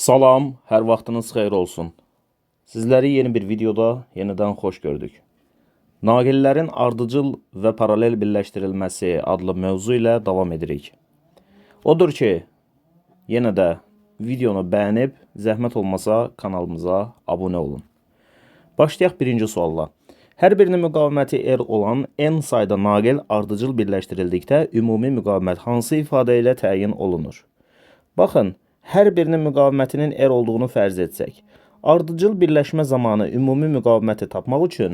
Salam, hər vaxtınız xeyir olsun. Sizləri yeni bir videoda yenidən xoş gördük. Naqillərin ardıcıl və paralel birləşdirilməsi adlı mövzu ilə davam edirik. Odur ki, yenə də videonu bəyənib, zəhmət olmasa kanalımıza abunə olun. Başlayaq birinci sualla. Hər birinin müqaviməti R olan n sayda naqil ardıcıl birləşdirildikdə ümumi müqavimət hansı ifadə ilə təyin olunur? Baxın, hər birinin müqavimətinin R olduğunu fərz etsək, ardıcıl birləşmə zamanı ümumi müqaviməti tapmaq üçün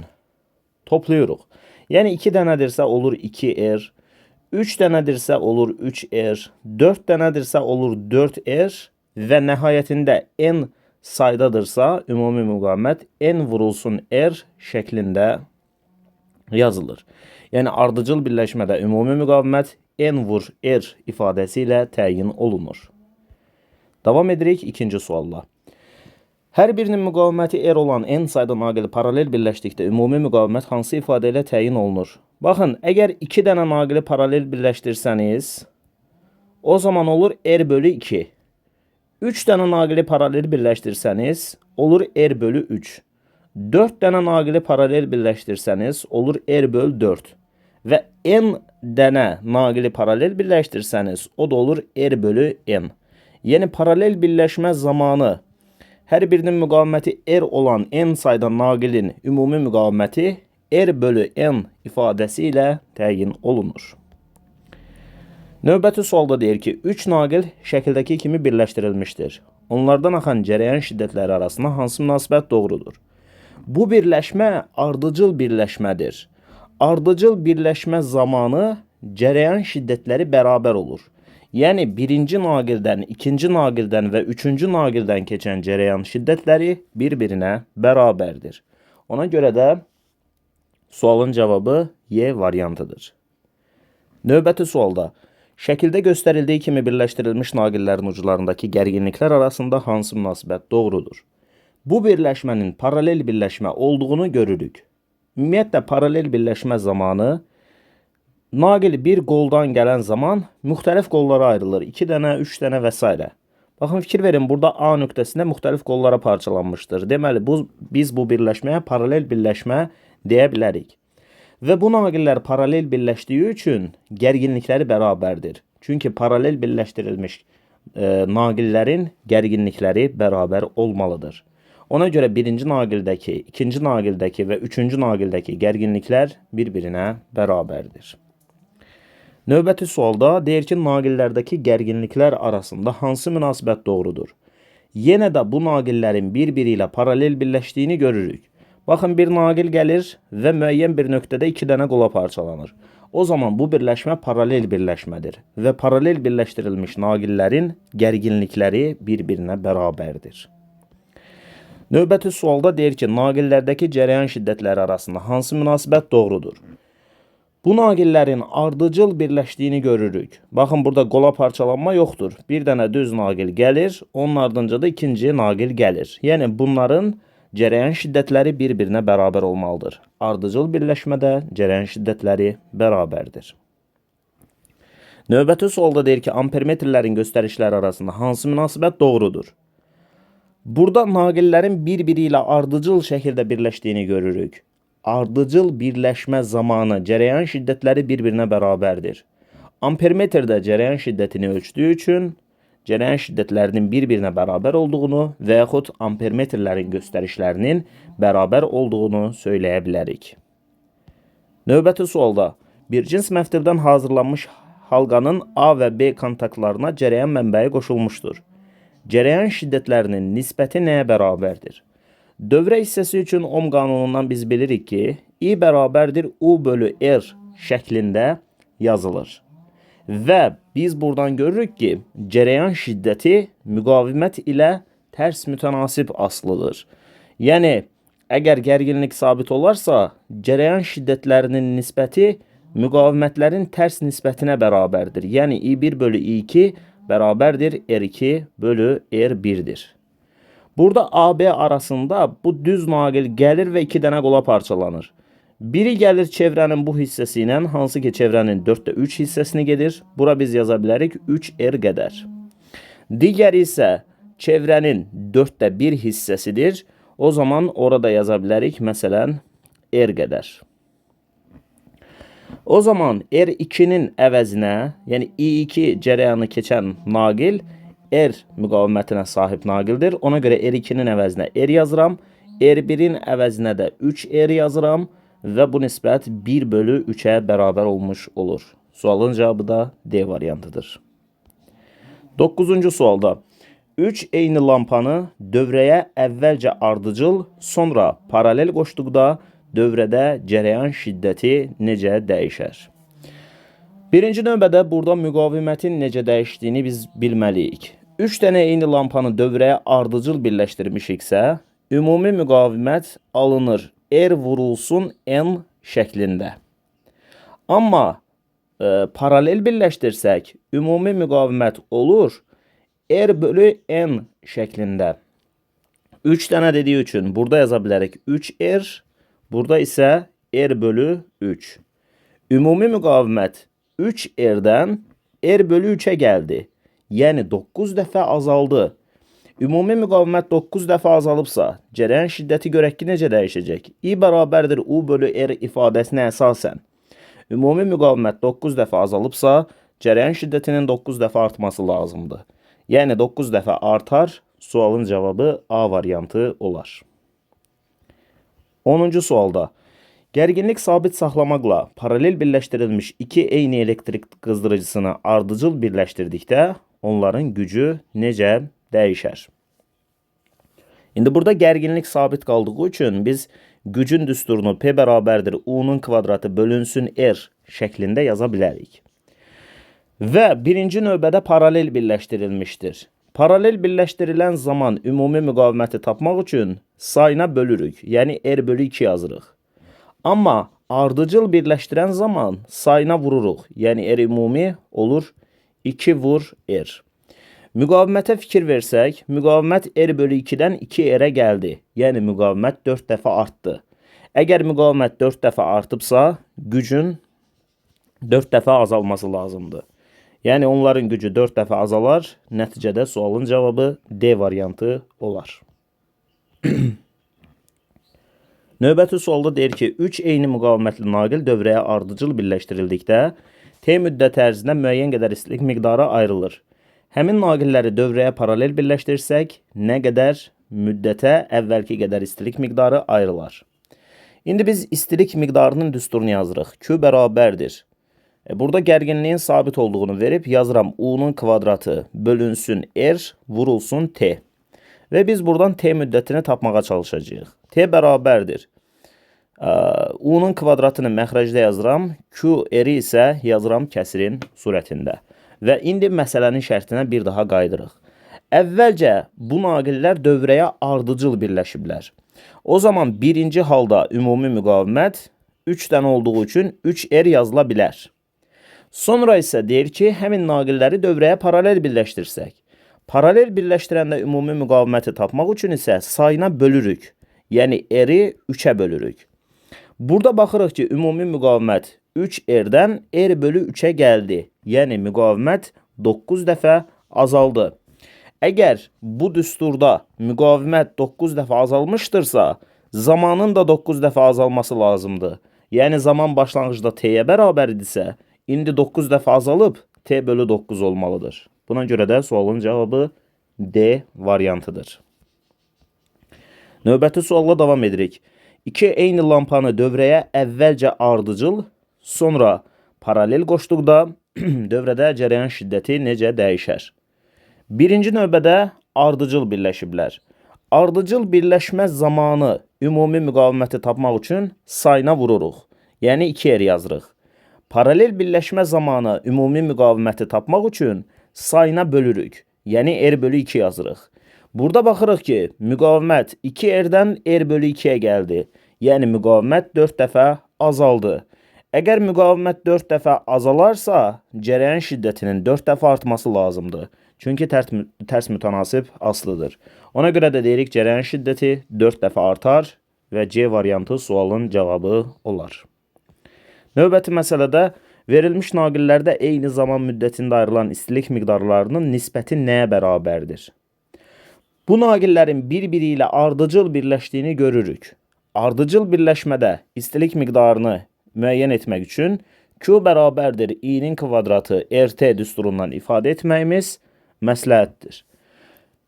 toplayırıq. Yəni 2 dənədirsə olur 2R, 3 dənədirsə olur 3R, 4 dənədirsə olur 4R və nəhayətində n saydadırsa ümumi müqavimət n vurulsun R şəklində yazılır. Yəni ardıcıl birləşmədə ümumi müqavimət n vur R ifadəsi ilə təyin olunur. Davam edirik ikinci sualla. Hər birinin müqaviməti R olan n sayda naqili paralel birləşdikdə ümumi müqavimət hansı ifadə ilə təyin olunur? Baxın, əgər 2 dənə naqili paralel birləşdirsəniz, o zaman olur R bölü 2. 3 dənə naqili paralel birləşdirsəniz, olur R bölü 3. 4 dənə naqili paralel birləşdirsəniz, olur R bölü 4. Və n dənə naqili paralel birləşdirsəniz, o da olur R bölü n. Yəni paralel birləşmə zamanı hər birinin müqaviməti R olan n sayda naqilin ümumi müqaviməti R bölü n ifadəsi ilə təyin olunur. Növbəti sualda deyir ki, 3 naqil şəkildəki kimi birləşdirilmişdir. Onlardan axan cərəyan şiddətləri arasında hansı münasibət doğrudur? Bu birləşmə ardıcıl birləşmədir. Ardıcıl birləşmə zamanı cərəyan şiddətləri bərabər olur. Yəni birinci naqildən, ikinci naqildən və üçüncü naqildən keçən cərəyan şiddətləri bir-birinə bərabərdir. Ona görə də sualın cavabı Y variantıdır. Növbəti sualda şəkildə göstərildiyi kimi birləşdirilmiş naqillərin uclarındakı gərginliklər arasında hansı münasibət doğrudur? Bu birləşmənin paralel birləşmə olduğunu görürük. Ümumiyyətlə paralel birləşmə zamanı naqil bir qoldan gələn zaman müxtəlif qollara ayrılır. 2 dənə, 3 dənə və s. Baxın, fikir verin, burada A nöqtəsində müxtəlif qollara parçalanmışdır. Deməli, biz bu birləşməyə paralel birləşmə deyə bilərik. Və bu naqillər paralel birləşdiyi üçün gərginlikləri bərabərdir. Çünki paralel birləşdirilmiş naqillərin gərginlikləri bərabər olmalıdır. Ona görə birinci naqildəki, ikinci naqildəki və üçüncü naqildəki gərginliklər bir-birinə bərabərdir. Növbəti sualda deyir ki, naqillərdəki gərginliklər arasında hansı münasibət doğrudur? Yenə də bu naqillərin bir-biri ilə paralel birləşdiyini görürük. Baxın, bir naqil gəlir və müəyyən bir nöqtədə 2 dənə qola parçalanır. O zaman bu birləşmə paralel birləşmədir və paralel birləşdirilmiş naqillərin gərginlikləri bir-birinə bərabərdir. Növbəti sualda deyir ki, naqillərdəki cərəyan şiddətləri arasında hansı münasibət doğrudur? Bu naqillərin ardıcıl birləşdiyini görürük. Baxın, burada qola parçalanma yoxdur. Bir dənə düz naqil gəlir, onun ardınca da ikinci naqil gəlir. Yəni bunların cərəyan şiddətləri bir-birinə bərabər olmalıdır. Ardıcıl birləşmədə cərəyan şiddətləri bərabərdir. Növbəti sualda deyir ki, ampermetrlərin göstərişləri arasında hansı münasibət doğrudur? Burada naqillərin bir-biri ilə ardıcıl şəkildə birləşdiyini görürük. Ardıcıl birləşmə zamanı cərəyan şiddətləri bir-birinə bərabərdir. Ampermetrdə cərəyan şiddətini ölçdüyü üçün cərəyan şiddətlərinin bir-birinə bərabər olduğunu və yaxud ampermetrlərin göstərişlərinin bərabər olduğunu söyləyə bilərik. Növbəti sualda bir cins məftildən hazırlanmış halqanın A və B kontaktlarına cərəyan mənbəyi qoşulmuşdur. Cərəyan şiddətlərinin nisbəti nəyə bərabərdir? Dövrə hissəsi üçün Ohm qanunundan biz bilirik ki, I bərabərdir U bölü R şəklində yazılır. Və biz buradan görürük ki, cərəyan şiddəti müqavimət ilə tərs mütənasib asılıdır. Yəni, əgər gərginlik sabit olarsa, cərəyan şiddətlərinin nisbəti müqavimətlərin tərs nisbətinə bərabərdir. Yəni, I1 bölü I2 bərabərdir R2 bölü R1'dir. Burada AB arasında bu düz naqil gəlir və 2 dənə qola parçalanır. Biri gəlir çevrənin bu hissəsi ilə, hansı ki çevrənin 4də 3 hissəsini gedir. Bura biz yaza bilərik 3R qədər. Digəri isə çevrenin 1/4 hissəsidir. O zaman orada yaza bilərik. Məsələn, R qədər. O zaman R2'nin əvəzinə, yəni I2 cərəyanı keçən naqil R müqavimətinə sahib naqildir. Ona görə R2'nin əvəzinə R yazıram. R1'in əvəzinə də 3R yazıram və bu nisbət 1/3'ə bərabər olmuş olur. Sualın cavabı da D variantıdır. 9-cu sualda 3 eyni lampanı dövrəyə əvvəlcə ardıcıl, sonra paralel qoşduqda dövrədə cərəyan şiddəti necə dəyişər? Birinci növbədə burada müqavimətin necə dəyişdiyini biz bilməliyik. 3 dənə eyni lampanı dövrəyə ardıcıl birləşdirmişiksə, ümumi müqavimət alınır R vurulsun N şəklində. Amma paralel birləşdirsək, ümumi müqavimət olur R bölü N şəklində. 3 dənə dediyi üçün burada yaza bilərik 3R, burada isə R bölü 3. Ümumi müqavimət 3R'dən R bölü 3'ə gəldi. Yəni 9 dəfə azaldı. Ümumi müqavimət 9 dəfə azalıbsa, cərəyan şiddəti görək ki, necə dəyişəcək? I bərabərdir U bölü R ifadəsinə əsasən. Ümumi müqavimət 9 dəfə azalıbsa, cərəyan şiddətinin 9 dəfə artması lazımdır. Yəni 9 dəfə artar, sualın cavabı A variantı olar. 10-cu sualda gərginlik sabit saxlamaqla paralel birləşdirilmiş 2 eyni elektrik qızdırıcısını ardıcıl birləşdirdikdə onların gücü necə dəyişər? İndi burada gərginlik sabit qaldığı üçün biz gücün düsturunu P bərabərdir U'nun kvadratı bölünsün R şəklində yaza bilərik. Və birinci növbədə paralel birləşdirilmişdir. Paralel birləşdirilən zaman ümumi müqaviməti tapmaq üçün sayına bölürük, yəni R bölü 2 yazırıq. Amma ardıcıl birləşdirən zaman sayına vururuq, yəni R ümumi olur 2 vur R. Müqavimətə fikir versək, müqavimət R bölü 2'dən 2R'ə gəldi. Yəni müqavimət 4 dəfə artdı. Əgər müqavimət 4 dəfə artıbsa, gücün 4 dəfə azalması lazımdır. Yəni onların gücü 4 dəfə azalar. Nəticədə sualın cavabı D variantı olar. Növbəti sualda deyir ki, 3 eyni müqavimətli naqil dövrəyə ardıcıl birləşdirildikdə T müddəti ərzində müəyyən qədər istilik miqdarı ayrılır. Həmin naqilləri dövrəyə paralel birləşdirsək, nə qədər müddətə əvvəlki qədər istilik miqdarı ayrılar. İndi biz istilik miqdarının düsturunu yazırıq. Q bərabərdir. Burada gərginliyin sabit olduğunu verib yazıram U'nun kvadratı bölünsün R vurulsun T. Və biz buradan T müddətini tapmağa çalışacağıq. T bərabərdir. U'nun kvadratını məxrəcdə yazıram. Q R-i isə yazıram kəsrin surətində. Və indi məsələnin şərtinə bir daha qayıdırıq. Əvvəlcə bu naqillər dövrəyə ardıcıl birləşiblər. O zaman birinci halda ümumi müqavimət 3 dənə olduğu üçün 3R yazıla bilər. Sonra isə deyir ki, həmin naqilləri dövrəyə paralel birləşdirsək. Paralel birləşdirəndə ümumi müqaviməti tapmaq üçün isə sayına bölürük. Yəni R-i 3'ə bölürük. Burada baxırıq ki, ümumi müqavimət 3R'dən R bölü 3'ə gəldi. Yəni müqavimət 9 dəfə azaldı. Əgər bu düsturda müqavimət 9 dəfə azalmışdırsa, zamanın da 9 dəfə azalması lazımdır. Yəni zaman başlanğıcda T'yə bərabər idisə, indi 9 dəfə azalıb T bölü 9 olmalıdır. Buna görə də sualın cavabı D variantıdır. Növbəti sualla davam edirik. 2 eyni lampanı dövrəyə əvvəlcə ardıcıl, sonra paralel qoşduqda dövrədə cərəyan şiddəti necə dəyişər? Birinci növbədə ardıcıl birləşiblər. Ardıcıl birləşmə zamanı ümumi müqaviməti tapmaq üçün sayına vururuq. Yəni 2R yazırıq. Paralel birləşmə zamanı ümumi müqaviməti tapmaq üçün sayına bölürük. Yəni R bölü 2 yazırıq. Burada baxırıq ki, müqavimət 2R'dən R bölü 2'yə gəldi. Yəni müqavimət 4 dəfə azaldı. Əgər müqavimət 4 dəfə azalarsa, cərəyan şiddətinin 4 dəfə artması lazımdır. Çünki tərs mütənasib aslıdır. Ona görə də deyirik, cərəyan şiddəti 4 dəfə artar və C variantı sualın cavabı olar. Növbəti məsələdə verilmiş naqillərdə eyni zaman müddətində ayrılan istilik miqdarlarının nisbəti nəyə bərabərdir? Bu naqillərin bir-biri ilə ardıcıl birləşdiyini görürük. Ardıcıl birləşmədə istilik miqdarını müəyyən etmək üçün Q bərabərdir i-nin kvadratı RT düsturundan ifadə etməyimiz məsləhətdir.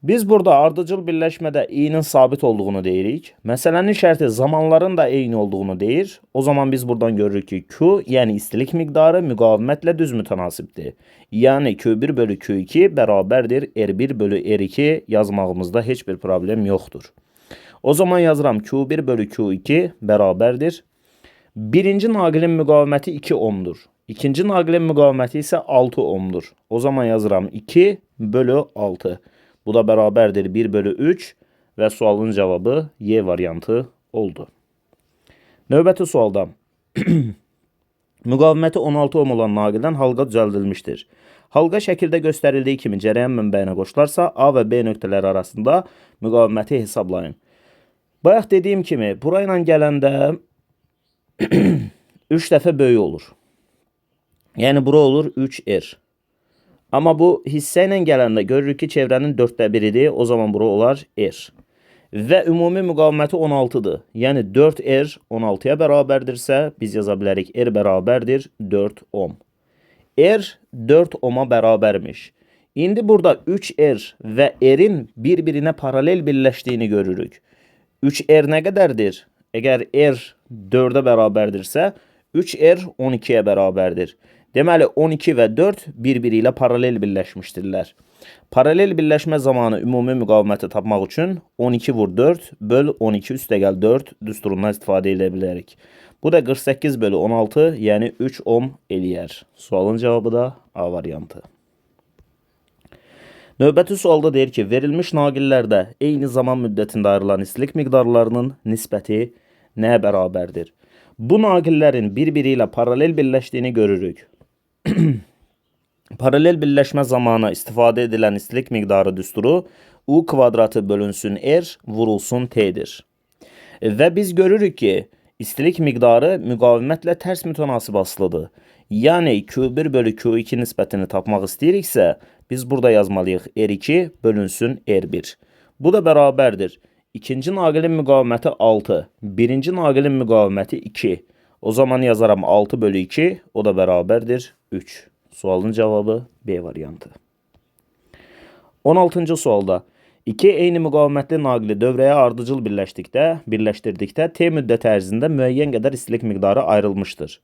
Biz burada ardıcıl birləşmədə i-nin sabit olduğunu deyirik. Məsələnin şərti zamanların da eyni olduğunu deyir. O zaman biz buradan görürük ki Q, yəni istilik miqdarı müqavimətlə düz mütənasibdir. Yəni Q1 bölü Q2 bərabərdir R1 bölü R2 yazmağımızda heç bir problem yoxdur. O zaman yazıram Q1 bölü Q2 bərabərdir. Birinci naqilin müqaviməti 2 ohmdur. İkinci naqilin müqaviməti isə 6 ohmdur. O zaman yazıram 2 bölü 6. Bu da bərabərdir 1 bölü 3 və sualın cavabı Y variantı oldu. Növbəti sualda müqaviməti 16 ohm olan naqildən halqa düzəldilmişdir. Halqa şəkildə göstərildiyi kimi cərəyan mənbəyinə qoşularsa A və B nöqtələri arasında müqaviməti hesablayın. Bayaq dediyim kimi burayla gələndə 3 dəfə böyük olur. Yəni bura olur 3R. Amma bu hissə ilə gələndə görürük ki, çevrənin 4də biridir. O zaman bura olar R. Və ümumi müqaviməti 16-dır. Yəni 4R 16-ya bərabərdirsə, biz yaza bilərik R bərabərdir 4 ohm. R 4 ohma bərabərmiş. İndi burada 3R və R'in bir-birinə paralel birləşdiyini görürük. 3R nə qədərdir? Əgər R 4-ə bərabərdirsə, 3R 12-yə bərabərdir. Deməli 12 və 4 bir-biri ilə paralel birləşmişdirlər. Paralel birləşmə zamanı ümumi müqaviməti tapmaq üçün 12 vur 4 böl 12 üstəgəl 4 düsturundan istifadə edə bilərik. Bu da 48 bölü 16, yəni 3 ohm eləyər. Sualın cavabı da A variantı. Növbəti sualda deyir ki, verilmiş naqillərdə eyni zaman müddətində ayrılan istilik miqdarlarının nisbəti nəyə bərabərdir? Bu naqillərin bir-biri ilə paralel birləşdiyini görürük. Paralel birləşmə zamanı istifadə edilən istilik miqdarı düsturu U kvadratı bölünsün R vurulsun T'dir. Və biz görürük ki, istilik miqdarı müqavimətlə tərs mütənasib asılıdır. Yəni Q1 bölü Q2 nisbətini tapmaq istəyiriksə, biz burada yazmalıyıq R2 bölünsün R1. Bu da bərabərdir. İkinci naqilin müqaviməti 6, birinci naqilin müqaviməti 2. O zaman yazaram 6 bölü 2, o da bərabərdir 3. Sualın cavabı B variantı. 16-cı sualda iki eyni müqavimətli naqili dövrəyə ardıcıl birləşdirdikdə T müddəti ərzində müəyyən qədər istilik miqdarı ayrılmışdır.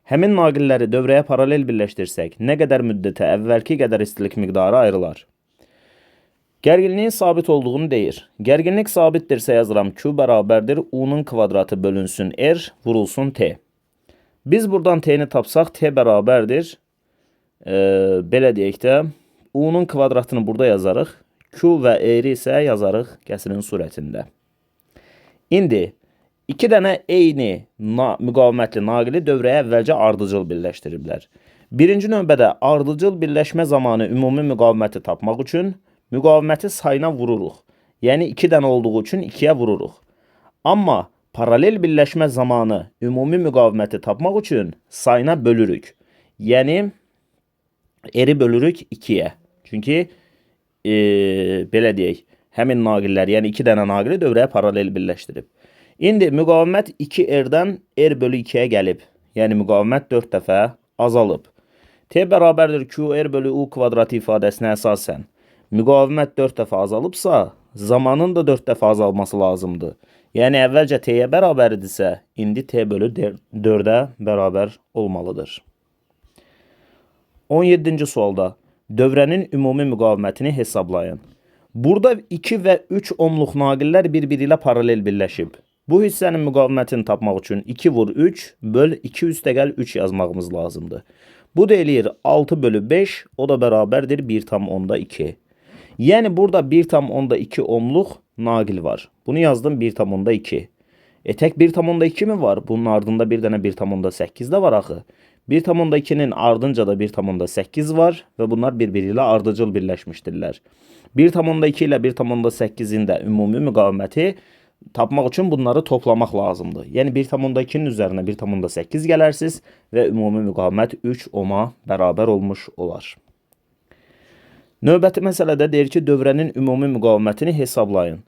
Həmin naqilləri dövrəyə paralel birləşdirsək, nə qədər müddətə əvvəlki qədər istilik miqdarı ayrılar? Gərginliyin sabit olduğunu deyir. Gərginlik sabitdirsə yazıram Q bərabərdir U-nun kvadratı bölünsün R vurulsun T. Biz buradan T'ni tapsaq T bərabərdir. Belə deyək də U-nun kvadratını burada yazarıq. Q və R-i isə yazarıq kəsrin surətində. İndi iki dənə eyni müqavimətli naqili dövrəyə əvvəlcə ardıcıl birləşdiriblər. Birinci növbədə ardıcıl birləşmə zamanı ümumi müqaviməti tapmaq üçün müqaviməti sayına vururuq. Yəni 2 dənə olduğu üçün 2-yə vururuq. Amma paralel birləşmə zamanı ümumi müqaviməti tapmaq üçün sayına bölürük. Yəni R-i bölürük 2-yə. Çünki belə deyək, həmin naqillər, yəni 2 dənə naqili dövrəyə paralel birləşdirib. İndi müqavimət 2R-dən R bölü 2-yə gəlib. Yəni müqavimət 4 dəfə azalıb. T bərabərdir QR bölü U kvadratı ifadəsinə əsasən müqavimət 4 dəfə azalıbsa, zamanın da 4 dəfə azalması lazımdır. Yəni əvvəlcə T-yə bərabər idisə, indi T bölü 4-ə bərabər olmalıdır. 17-ci sualda dövrənin ümumi müqavimətini hesablayın. Burada 2 və 3 ohmluq naqillər bir-biri ilə paralel birləşib. Bu hissənin müqavimətini tapmaq üçün 2 vur 3 böl 2 üstəgəl 3 yazmağımız lazımdır. Bu da eləyir 6 bölü 5, o da bərabərdir 1,2. Yəni burada 1,2 ohmluq naqil var. Bunu yazdım 1,2. Tək 1,2 mi var? Bunun ardında bir dənə 1,8 də var axı. 1,2-nin ardınca da 1,8 var və bunlar bir-biri ilə ardıcıl birləşmişdirlər. 1,2 ilə 1,8-in də ümumi müqaviməti tapmaq üçün bunları toplamaq lazımdır. Yəni 1,2-nin üzərinə 1,8 gələrsiniz və ümumi müqavimət 3 ohma bərabər olmuş olar. Növbəti məsələdə deyir ki, dövrənin ümumi müqavimətini hesablayın.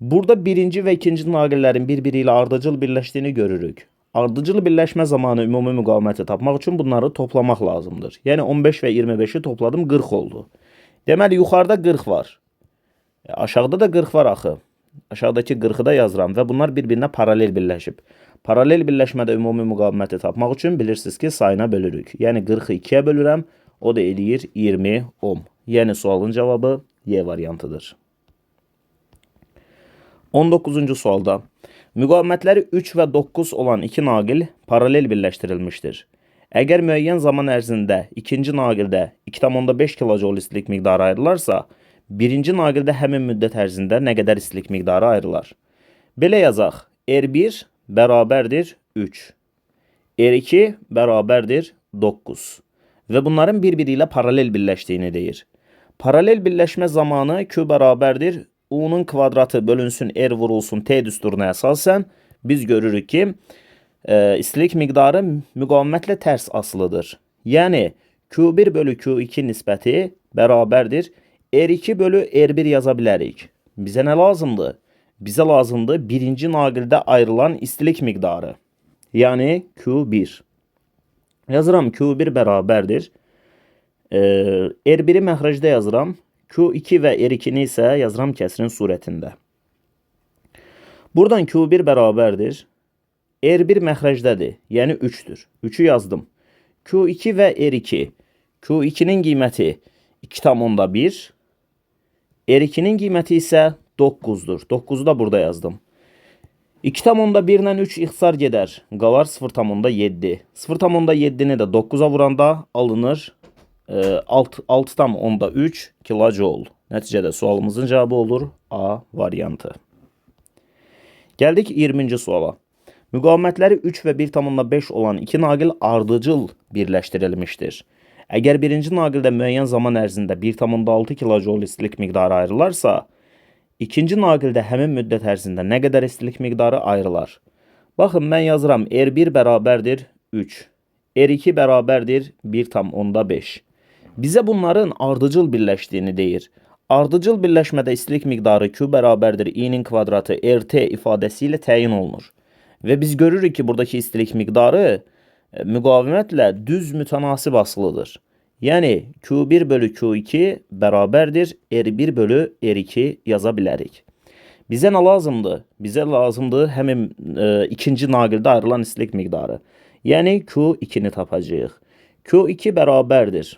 Burada birinci və ikinci naqillərin bir-biri ilə ardıcıl birləşdiyini görürük. Ardıcıl birləşmə zamanı ümumi müqaviməti tapmaq üçün bunları toplamaq lazımdır. Yəni 15 və 25-i topladım, 40 oldu. Deməli, yuxarıda 40 var. Aşağıda da 40 var axı. Aşağıdakı 40-ı da yazıram və bunlar bir-birinə paralel birləşib. Paralel birləşmədə ümumi müqaviməti tapmaq üçün bilirsiniz ki, sayına bölürük. Yəni 40-ı 2-yə bölürəm, o da eləyir 20 ohm. Yəni sualın cavabı Y variantıdır. 19-cu sualda müqavimətləri 3 və 9 olan iki naqil paralel birləşdirilmişdir. Əgər müəyyən zaman ərzində ikinci naqildə 2,5 kJ istilik miqdarı ayrılarsa, birinci naqildə həmin müddət ərzində nə qədər istilik miqdarı ayrılar? Belə yazaq, R1 bərabərdir 3, R2 bərabərdir 9 və bunların bir-biri ilə paralel birləşdiyini deyir. Paralel birləşmə zamanı Q bərabərdir U-nun kvadratı bölünsün R vurulsun T düsturuna əsasən biz görürük ki, istilik miqdarı müqavimətlə tərs asılıdır. Yəni, Q1 bölü Q2 nisbəti bərabərdir R2 bölü R1 yaza bilərik. Bizə nə lazımdır? Bizə lazımdır birinci naqildə ayrılan istilik miqdarı. Yəni, Q1. Yazıram Q1 bərabərdir. R1-i məxrəcdə yazıram. Q2 və R2-ni isə yazıram kəsrin surətində. Buradan Q1 bərabərdir. R1 məxrəcdədir, yəni 3-dür. 3-ü yazdım. Q2 və R2. Q2-nin qiyməti 2,1. R2-nin qiyməti isə 9-dur. 9-u da burada yazdım. 2,1 ilə 3 ixtisar gedər. Qalar 0,7. 0,7-ni də 9-a vuranda alınır 6,3 kilojoule. Nəticədə sualımızın cavabı olur A variantı. Gəldik 20-ci suala. Müqavimətləri 3 və 1,5 olan iki naqil ardıcıl birləşdirilmişdir. Əgər birinci naqildə müəyyən zaman ərzində 1,6 kilojoule istilik miqdarı ayrılarsa, ikinci naqildə həmin müddət ərzində nə qədər istilik miqdarı ayrılar? Baxın, mən yazıram R1 bərabərdir 3, R2 bərabərdir 1,5. Bizə bunların ardıcıl birləşdiyini deyir. Ardıcıl birləşmədə istilik miqdarı Q bərabərdir I-nin kvadratı RT ifadəsi ilə təyin olunur. Və biz görürük ki, buradakı istilik miqdarı müqavimətlə düz mütənasib asılıdır. Yəni, Q1 bölü Q2 bərabərdir R1 bölü R2 yaza bilərik. Bizə nə lazımdır? Bizə lazımdır həmin ikinci naqildə ayrılan istilik miqdarı. Yəni, Q2-ni tapacağıq. Q2 bərabərdir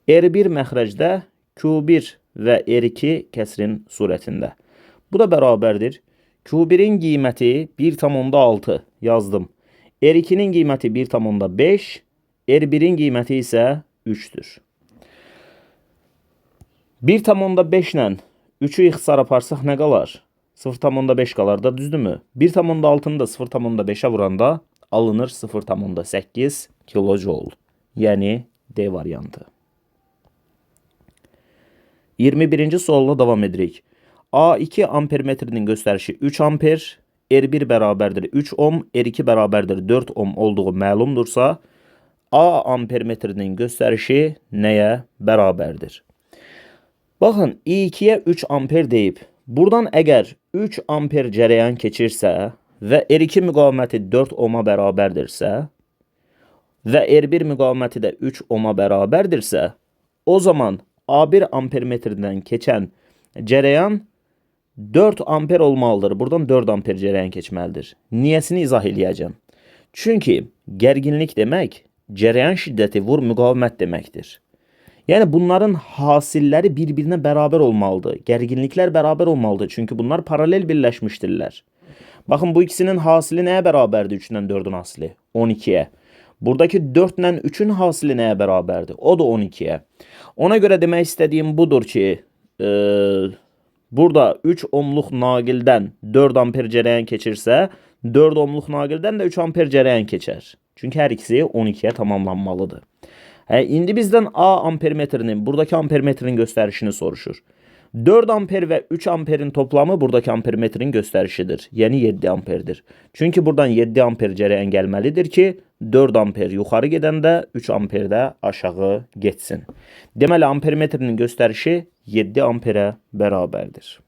R1 məxrəcdə Q1 və R2 kəsrin surətində. Bu da bərabərdir. Q1-in qiyməti 1,6 yazdım. R2-nin qiyməti 1,5, R1-in qiyməti isə 3-dür. 1,5 ilə 3-ü ixtisar aparsaq nə qalar? 0,5 qalar da, düzdürmü? 1,6-nı da 0,5-ə vuranda alınır 0,8 kilojoule. Yəni D variantı. 21-ci sualla davam edirik. A2 ampermetrinin göstərişi 3 amper, R1 bərabərdir 3 ohm, R2 bərabərdir 4 ohm olduğu məlumdursa, A ampermetrinin göstərişi nəyə bərabərdir? Baxın, I2-yə 3 amper deyib. Buradan əgər 3 amper cərəyan keçirsə və R2 müqaviməti 4 ohma bərabərdirsə və R1 müqaviməti də 3 ohma bərabərdirsə, o zaman A1 ampermetrindən keçən cərəyan 4 amper olmalıdır. Buradan 4 amper cərəyan keçməlidir. Niyəsini izah eləyəcəm. Çünki gərginlik demək, cərəyan şiddəti vur müqavimət deməkdir. Yəni bunların hasilləri bir-birinə bərabər olmalıdır. Gərginliklər bərabər olmalıdır. Çünki bunlar paralel birləşmişdirlər. Baxın, bu ikisinin hasili nəyə bərabərdir 3-dən 4-ün hasili? 12-yə. Buradakı 4 ilə 3-ün hasili nəyə bərabərdir? O da 12-yə. Ona görə demək istədiyim budur ki, burada 3 ohmluq naqildən 4 amper cərəyan keçirsə, 4 ohmluq naqildən də 3 amper cərəyan keçər. Çünki hər ikisi 12-yə tamamlanmalıdır. İndi bizdən A ampermetrinin, buradakı ampermetrin göstərişini soruşur. 4 amper ve 3 amperin toplamı buradaki ampermetrin gösterişidir. Yani 7 amperdir. Çünkü buradan 7 amper cərəyan gəlməlidir ki 4 amper yuxarı gedəndə 3 amper də aşağı getsin. Deməli ampermetrinin gösterişi 7 amperə bərabərdir.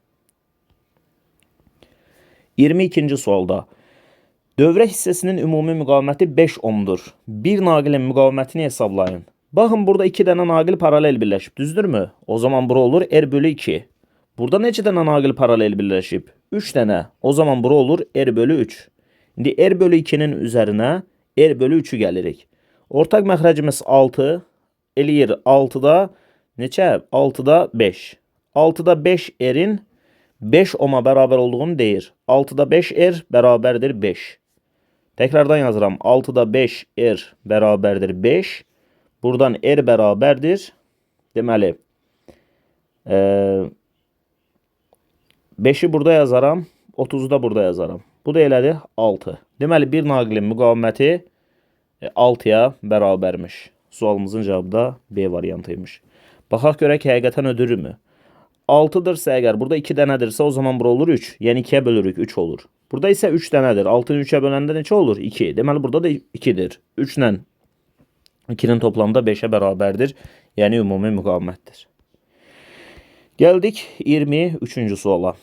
22-ci sualda dövrə hissəsinin ümumi müqaviməti 5 ohmdur. Bir naqilin müqavimətini hesablayın. Baxın, burada 2 dənə naqil paralel birləşib, düzdürmü? O zaman bura olur R bölü 2. Burada neçə dənə naqil paralel birləşib? 3 dənə. O zaman bura olur R bölü 3. İndi R bölü 2'nin üzərinə R bölü 3'ü gəlirik. Ortaq məxrəcimiz 6. Eləyir 6'da neçə? 6'da 5. 6'da 5 R'in 5 ohm'a bərabər olduğunu deyir. 6'da 5 R bərabərdir 5. Tekrardan yazıram. 6'da 5 R bərabərdir 5. Buradan R bərabərdir. Deməli 5'i burada yazaram. 30'u da burada yazaram. Bu da elədir 6. Deməli bir naqilin müqaviməti 6'ya bərabərmiş. Sualımızın cavabı da B variantıymış. Baxaq görək ki, həqiqətən ödürürmü? 6'dırsa əgər burada 2 dənədirsə o zaman bura olur 3. Yəni 2'yə bölürük 3 olur. Burada isə 3 dənədir. 6'nı 3'ə böləndə neçə olur? 2. Deməli burada da 2'dir. 3 ilə 2'nin toplamda 5'ə bərabərdir. Yəni ümumi müqavimətdir. Gəldik 23-cü suala.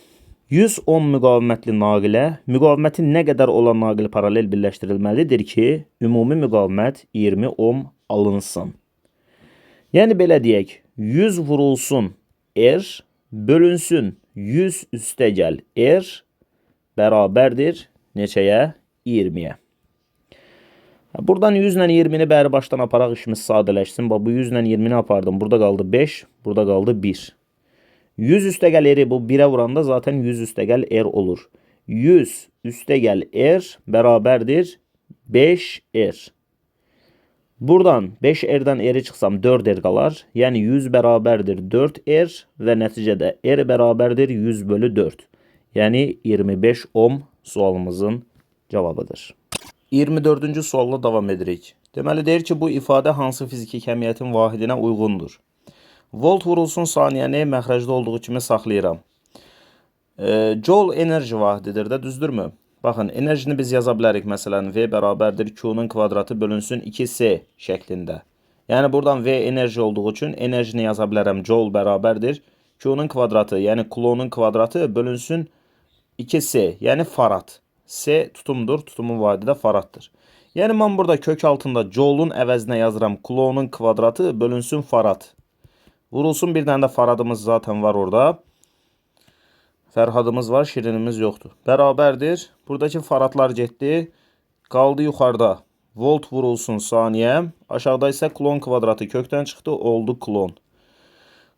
100 ohm müqavimətli naqilə müqaviməti nə qədər olan naqil paralel birləşdirilməlidir ki, ümumi müqavimət 20 ohm alınsın. Yəni belə deyək, 100 vurulsun R bölünsün 100 üstəgəl R bərabərdir neçəyə? 20'yə. Buradan 100 ilə 20'ni bəri başdan aparaq, işimiz sadələşsin. Bu 100 ilə 20'ni apardım. Burada qaldı 5, burada qaldı 1. 100 üstəgəl R'i bu 1'ə vuranda zaten 100 üstəgəl R olur. 100 üstəgəl R bərabərdir 5R. Buradan 5R'dən R'i çıxsam 4R qalar. Yəni 100 bərabərdir 4R və nəticədə R bərabərdir 100 bölü 4. Yəni 25 ohm sualımızın cavabıdır. 24-cü sualla davam edirik. Deməli deyir ki, bu ifadə hansı fiziki kəmiyyətin vahidinə uyğundur? Volt vurulsun saniyəni məxrəcdə olduğu kimi saxlayıram. Joule enerji vahididir də, düzdürmü? Baxın, enerjini biz yaza bilərik. Məsələn, V bərabərdir Q'nun kvadratı bölünsün 2S şəklində. Yəni buradan V enerji olduğu üçün enerjini yaza bilərəm. Joule bərabərdir Q'nun kvadratı, yəni Coulomb'un kvadratı bölünsün 2S, yəni farad. S tutumdur, tutumun vahidi də faraddır. Yəni mən burada kök altında Joule'un əvəzinə yazıram Coulomb'un kvadratı bölünsün farad. Vurulsun bir dənə də faradımız zaten var orada. Fərhadımız var, şirinimiz yoxdur. Bərabərdir. Buradakı faradlar getdi. Qaldı yuxarıda. Volt vurulsun saniyə. Aşağıda isə Coulomb kvadratı kökdən çıxdı. Oldu Coulomb.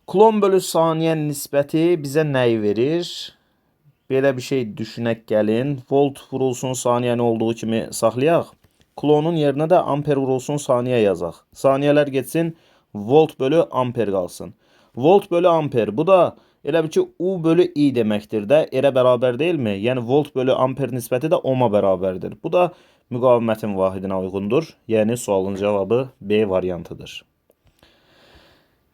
Coulomb bölü saniyə nisbəti bizə nəyi verir? Belə bir şey düşünək gəlin. Volt vurulsun saniyəni olduğu kimi saxlayaq. Coulomb'un yerinə də amper vurulsun saniyə yazaq. Saniyələr getsin. Volt bölü amper qalsın. Volt bölü amper. Bu da elə bir ki U bölü I deməkdir də. R-ə bərabər deyilmi? Yəni volt bölü amper nisbəti də ohm'a bərabərdir. Bu da müqavimətin vahidinə uyğundur. Yəni sualın cavabı B variantıdır.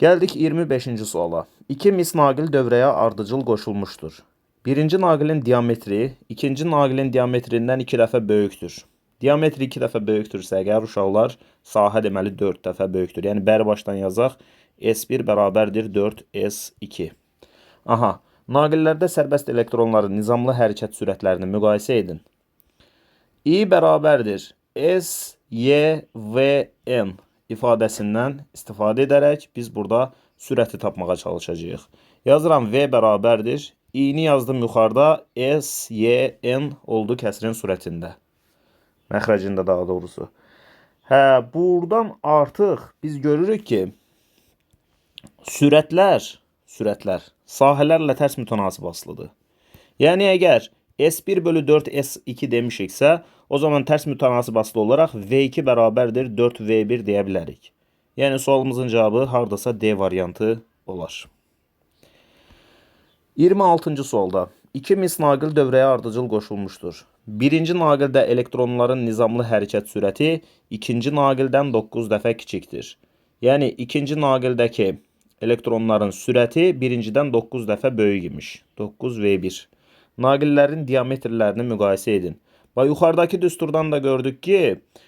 Gəldik 25-ci suala. 2 mis naqil dövrəyə ardıcıl qoşulmuşdur. Birinci naqilin diametri ikinci naqilin diametrindən 2 dəfə böyükdür. Diametri 2 dəfə böyükdürsə əgər uşaqlar, sahə deməli 4 dəfə böyükdür. Yəni bəri başdan yazaq. S1 bərabərdir 4S2. Aha, naqillərdə sərbəst elektronların nizamlı hərəkət sürətlərini müqayisə edin. I bərabərdir S, Y, V, N ifadəsindən istifadə edərək biz burada sürəti tapmağa çalışacağıq. Yazıram V bərabərdir. I-ni yazdım yuxarıda. S, Y, N oldu kəsrin surətində. Məxrəcində daha doğrusu. Buradan artıq biz görürük ki, sürətlər sahələrlə tərs mütənasib asılıdır. Yəni əgər S1 bölü 4 S2 demişiksə, o zaman tərs mütənasib asılı olaraq V2 bərabərdir 4V1 deyə bilərik. Yəni sualımızın cavabı hardasa D variantı olar. 26-cı sualda 2 mis naqil dövrəyə ardıcıl qoşulmuşdur. Birinci naqildə elektronların nizamlı hərəkət sürəti ikinci naqildən 9 dəfə kiçikdir. Yəni ikinci naqildəki elektronların sürəti birincidən 9 dəfə böyük imiş. 9v1. Naqillərin diametrlərini müqayisə edin. Və yuxarıdakı düsturdan da gördük ki,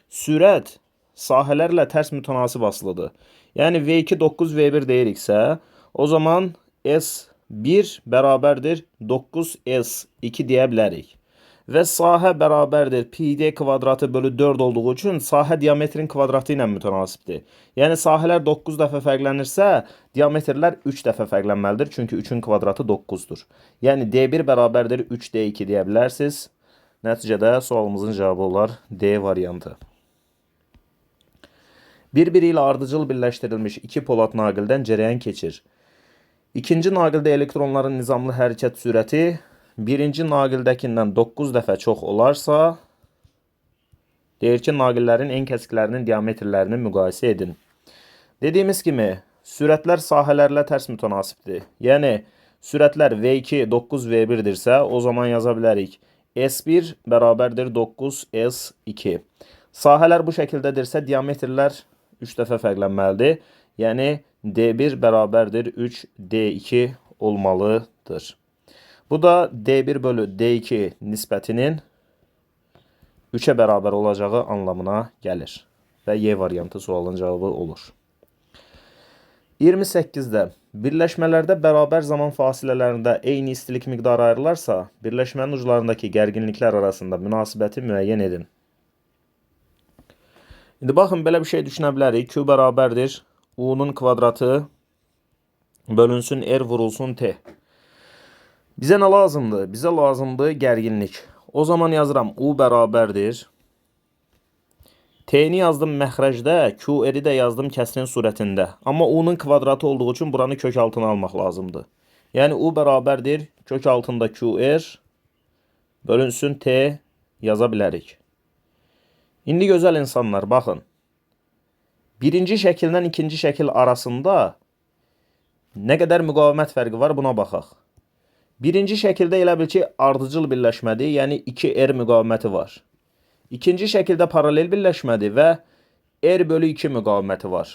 sürət sahələrlə tərs mütənasib asılıdır. Yəni V2 9v1 deyiriksə, o zaman S1 bərabərdir 9S2 deyə bilərik. Və sahə bərabərdir πd kvadratı bölü 4 olduğu üçün sahə diametrin kvadratı ilə mütənasibdir. Yəni sahələr 9 dəfə fərqlənirsə, diametrlər 3 dəfə fərqlənməlidir. Çünki 3-ün kvadratı 9-dur. Yəni D1 bərabərdir 3D2 deyə bilərsiniz. Nəticədə sualımızın cavabı olar D variantı. Bir-biri ilə ardıcıl birləşdirilmiş iki polad naqildən cərəyan keçir. İkinci naqildə elektronların nizamlı hərəkət sürəti birinci naqildəkindən 9 dəfə çox olarsa, deyir ki, naqillərin en kəsiklərinin diametrlərini müqayisə edin. Dediyimiz kimi, sürətlər sahələrlə tərs mütənasibdir. Yəni, sürətlər V2 9V1-dirsə, o zaman yaza bilərik. S1 bərabərdir 9S2. Sahələr bu şəkildədirsə, diametrlər 3 dəfə fərqlənməlidir. Yəni, D1 bərabərdir 3D2 olmalıdır. Bu da D1 bölü D2 nisbətinin 3-ə bərabər olacağı anlamına gəlir. Və Y variantı sualın cavabı olur. 28-də birləşmələrdə bərabər zaman fasilələrində eyni istilik miqdarı ayrılarsa, birləşmənin uclarındakı gərginliklər arasında münasibəti müəyyən edin. İndi baxın, belə bir şey düşünə bilərik. Q bərabərdir U-nun kvadratı bölünsün R vurulsun T. Bizə nə lazımdır? Bizə lazımdır gərginlik. O zaman yazıram U bərabərdir. T-ni yazdım məxrəcdə, QR-i də yazdım kəsrin surətində. Amma U-nun kvadratı olduğu üçün buranı kök altına almaq lazımdır. Yəni U bərabərdir kök altında QR bölünsün T yaza bilərik. İndi gözəl insanlar, baxın. Birinci şəkildən ikinci şəkil arasında nə qədər müqavimət fərqi var, buna baxaq. Birinci şəkildə elə bil ki, ardıcıl birləşmədir, yəni 2R müqaviməti var. İkinci şəkildə paralel birləşmədir və R bölü 2 müqaviməti var.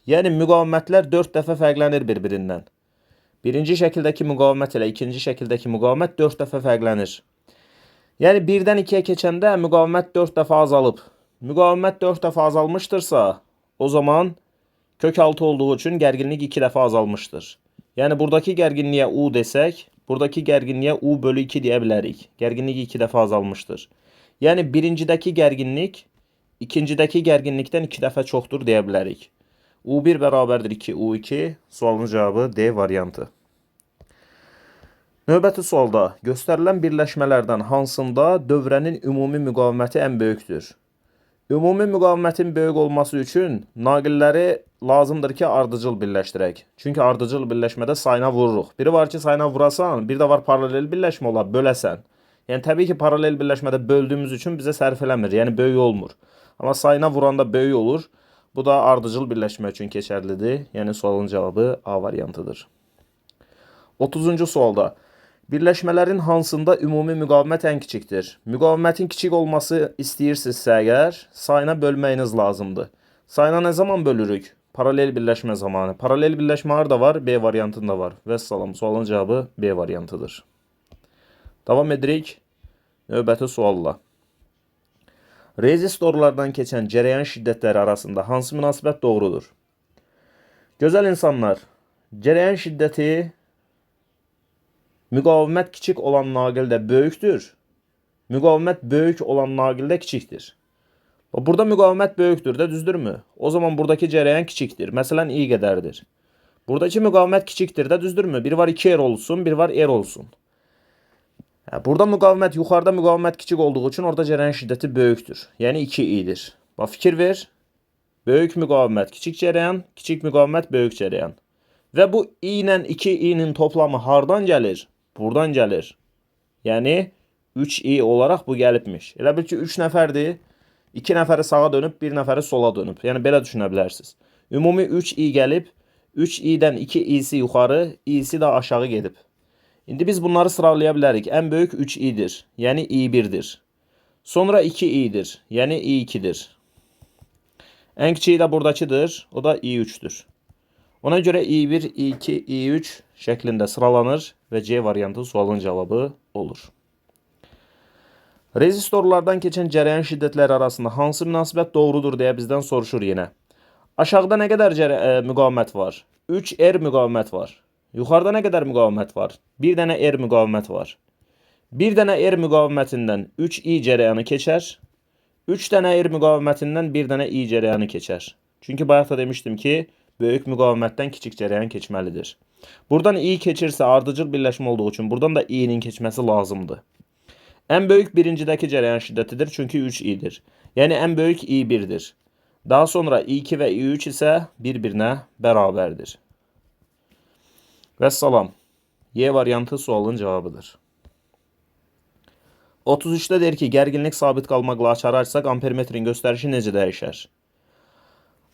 Yəni müqavimətlər 4 dəfə fərqlənir bir-birindən. Birinci şəkildəki müqavimət ilə ikinci şəkildəki müqavimət 4 dəfə fərqlənir. Yəni 1-dən 2-yə keçəndə müqavimət 4 dəfə azalıb. Müqavimət 4 dəfə azalmışdırsa, o zaman kök altı olduğu üçün gərginlik 2 dəfə azalmışdır. Yəni buradakı gərginliyə U desək, buradakı gərginliyə U bölü 2 deyə bilərik. Gərginlik 2 dəfə azalmışdır. Yəni birincidəki gərginlik ikincidəki gərginlikdən 2 dəfə çoxdur deyə bilərik. U1 bərabərdir 2U2. Sualın cavabı D variantı. Növbəti sualda göstərilən birləşmələrdən hansında dövrənin ümumi müqaviməti ən böyükdür? Ümumi müqavimətin böyük olması üçün naqilləri lazımdır ki, ardıcıl birləşdirək. Çünki ardıcıl birləşmədə sayına vururuq. Biri var ki, sayına vurasan, bir də var paralel birləşmə olar, böləsən. Yəni, təbii ki, paralel birləşmədə böldüyümüz üçün bizə sərf eləmir, yəni böyük olmur. Amma sayına vuranda böyük olur. Bu da ardıcıl birləşmə üçün keçərlidir. Yəni, sualın cavabı A variantıdır. 30-cu sualda birləşmələrin hansında ümumi müqavimət ən kiçikdir? Müqavimətin kiçik olması istəyirsinizsə əgər, sayına bölməyiniz lazımdır. Sayına nə zaman bölürük? Paralel birləşmə zamanı. Paralel birləşmə harda var? B variantında var. Vəssalam, sualın cavabı B variantıdır. Davam edirik növbəti sualla. Rezistorlardan keçən cərəyan şiddətləri arasında hansı münasibət doğrudur? Gözəl insanlar, cərəyan şiddəti müqavimət kiçik olan naqildə böyükdür. Müqavimət böyük olan naqildə kiçikdir. Burada müqavimət böyükdür də, düzdürmü? O zaman buradakı cərəyan kiçikdir. Məsələn, I qədərdir. Buradakı müqavimət kiçikdir də, düzdürmü? Bir var 2R olsun, bir var R olsun. Burada müqavimət, yuxarıda müqavimət kiçik olduğu üçün orada cərəyan şiddəti böyükdür. Yəni 2I-dir. Fikir ver. Böyük müqavimət, kiçik cərəyan, kiçik müqavimət, böyük cərəyan. Və bu I ilə 2I-nin toplamı hardan gəlir? Buradan gəlir. Yəni 3I olaraq bu gəlibmiş. Elə bil ki 3 nəfərdir. 2 nəfəri sağa dönüb, 1 nəfəri sola dönüb. Yəni belə düşünə bilərsiniz. Ümumi 3I gəlib, 3I-dən 2I-si yuxarı, I-si də aşağı gedib. İndi biz bunları sıralaya bilərik. Ən böyük 3I-dir, yəni I1-dir. Sonra 2I-dir, yəni I2-dir. Ən kiçiyi də buradakıdır, o da I3-dür. Ona göre I1, I2, I3 şeklinde sıralanır ve C variantı sualın cevabı olur. Rezistorlardan keçən cərəyan şiddətləri arasında hansı münasibət doğrudur deyə bizdən soruşur yenə. Aşağıda nə qədər müqavimət var? 3R müqavimət var. Yuxarıda nə qədər müqavimət var? 1 dənə R müqavimət var. 1 dənə R müqavimətindən 3I cərəyanı keçər. 3 dənə R müqavimətindən 1 dənə I cərəyanı keçər. Çünki bayaq da demişdim ki, böyük müqavimətdən kiçik cərəyan keçməlidir. Buradan I keçirsə ardıcıl birləşmə olduğu üçün buradan da I-nin keçməsi lazımdır. En büyük birincideki cərəyan şiddətidir çünkü 3i'dir. Yani en büyük i1'dir. Daha sonra i2 ve i3 ise birbirine beraberdir. Vəssalam. Y variantı sualın cevabıdır. 33'te der ki, gərginlik sabit qalmaqla açarı açsaq ampermetrin göstərişi necə dəyişər?